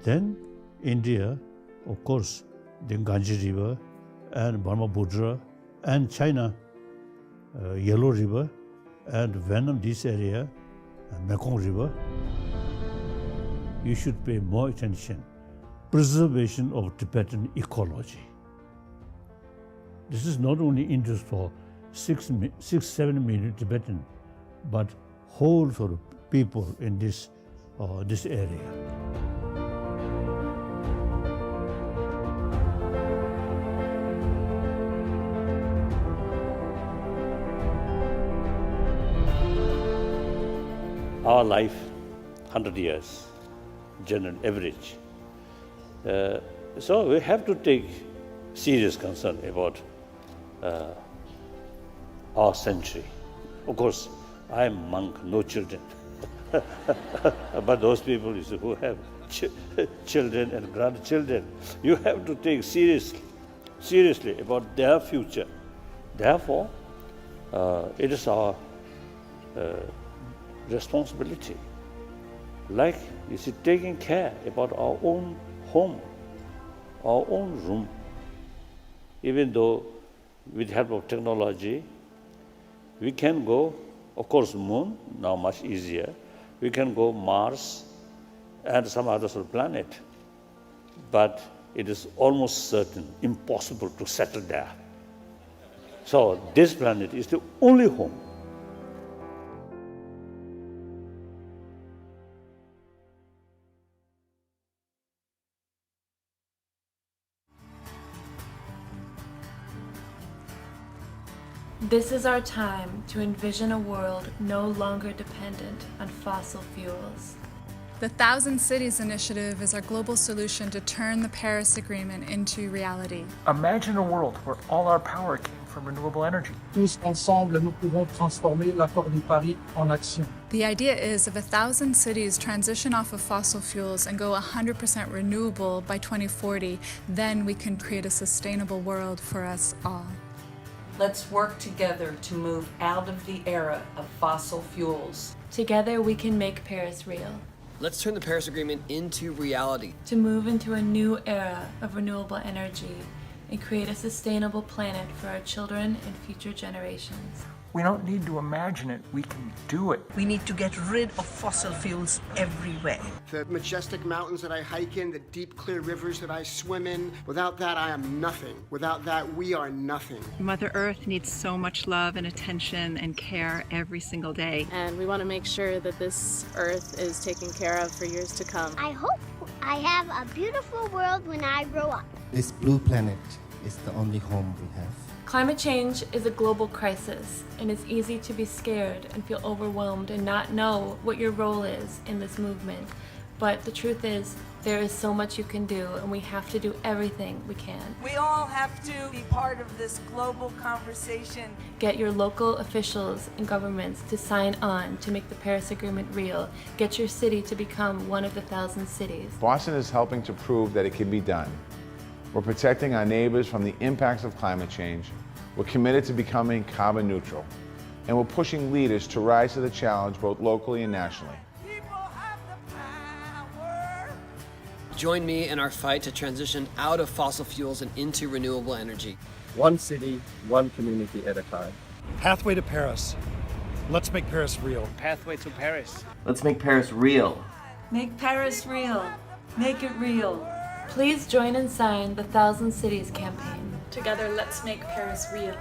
then India, of course, the Ganges River, and Brahmaputra, and China, Yellow River, and Vietnam, this area, Mekong River. You should pay more attention. Preservation of Tibetan ecology. This is not only interest for 6-7 million Tibetan, but whole sort of people in this area. our life, 100 years, general average. So we have to take serious concern about our century. Of course, I am monk, no children. But those people who have children and grandchildren, you have to take seriously about their future. Therefore, it is our responsibility, like taking care about our own home, our own room. Even though with the help of technology, we can go, of course, moon, now much easier. We can go Mars and some other sort of planet. But it is almost certain, impossible to settle there. So this planet is the only home. This is our time to envision a world no longer dependent on fossil fuels. The 1,000 Cities Initiative is our global solution to turn the Paris Agreement into reality. Imagine a world where all our power came from renewable energy. Tous ensemble, nous pouvons transformer l'accord de Paris en action. The idea is if 1,000 cities transition off of fossil fuels and go 100% renewable by 2040, then we can create a sustainable world for us all. Let's work together to move out of the era of fossil fuels. Together we can make Paris real. Let's turn the Paris Agreement into reality. To move into a new era of renewable energy and create a sustainable planet for our children and future generations. We don't need to imagine it, we can do it. We need to get rid of fossil fuels everywhere. The majestic mountains that I hike in, the deep, clear rivers that I swim in, without that I am nothing. Without that, we are nothing. Mother Earth needs so much love and attention and care every single day. And we want to make sure that this Earth is taken care of for years to come. I hope I have a beautiful world when I grow up. This blue planet is the only home we have. Climate change is a global crisis, and it's easy to be scared and feel overwhelmed and not know what your role is in this movement. But the truth is, there is so much you can do, and we have to do everything we can. We all have to be part of this global conversation. Get your local officials and governments to sign on to make the Paris Agreement real. Get your city to become one of the 1,000 cities. Boston is helping to prove that it can be done. We're protecting our neighbors from the impacts of climate change. We're committed to becoming carbon neutral. And we're pushing leaders to rise to the challenge both locally and nationally. Join me in our fight to transition out of fossil fuels and into renewable energy. One city, one community at a time. Pathway to Paris. Let's make Paris real. Pathway to Paris. Let's make Paris real. Make Paris real. Make it real. Please join and sign the 1,000 Cities campaign. Together, let's make Paris real.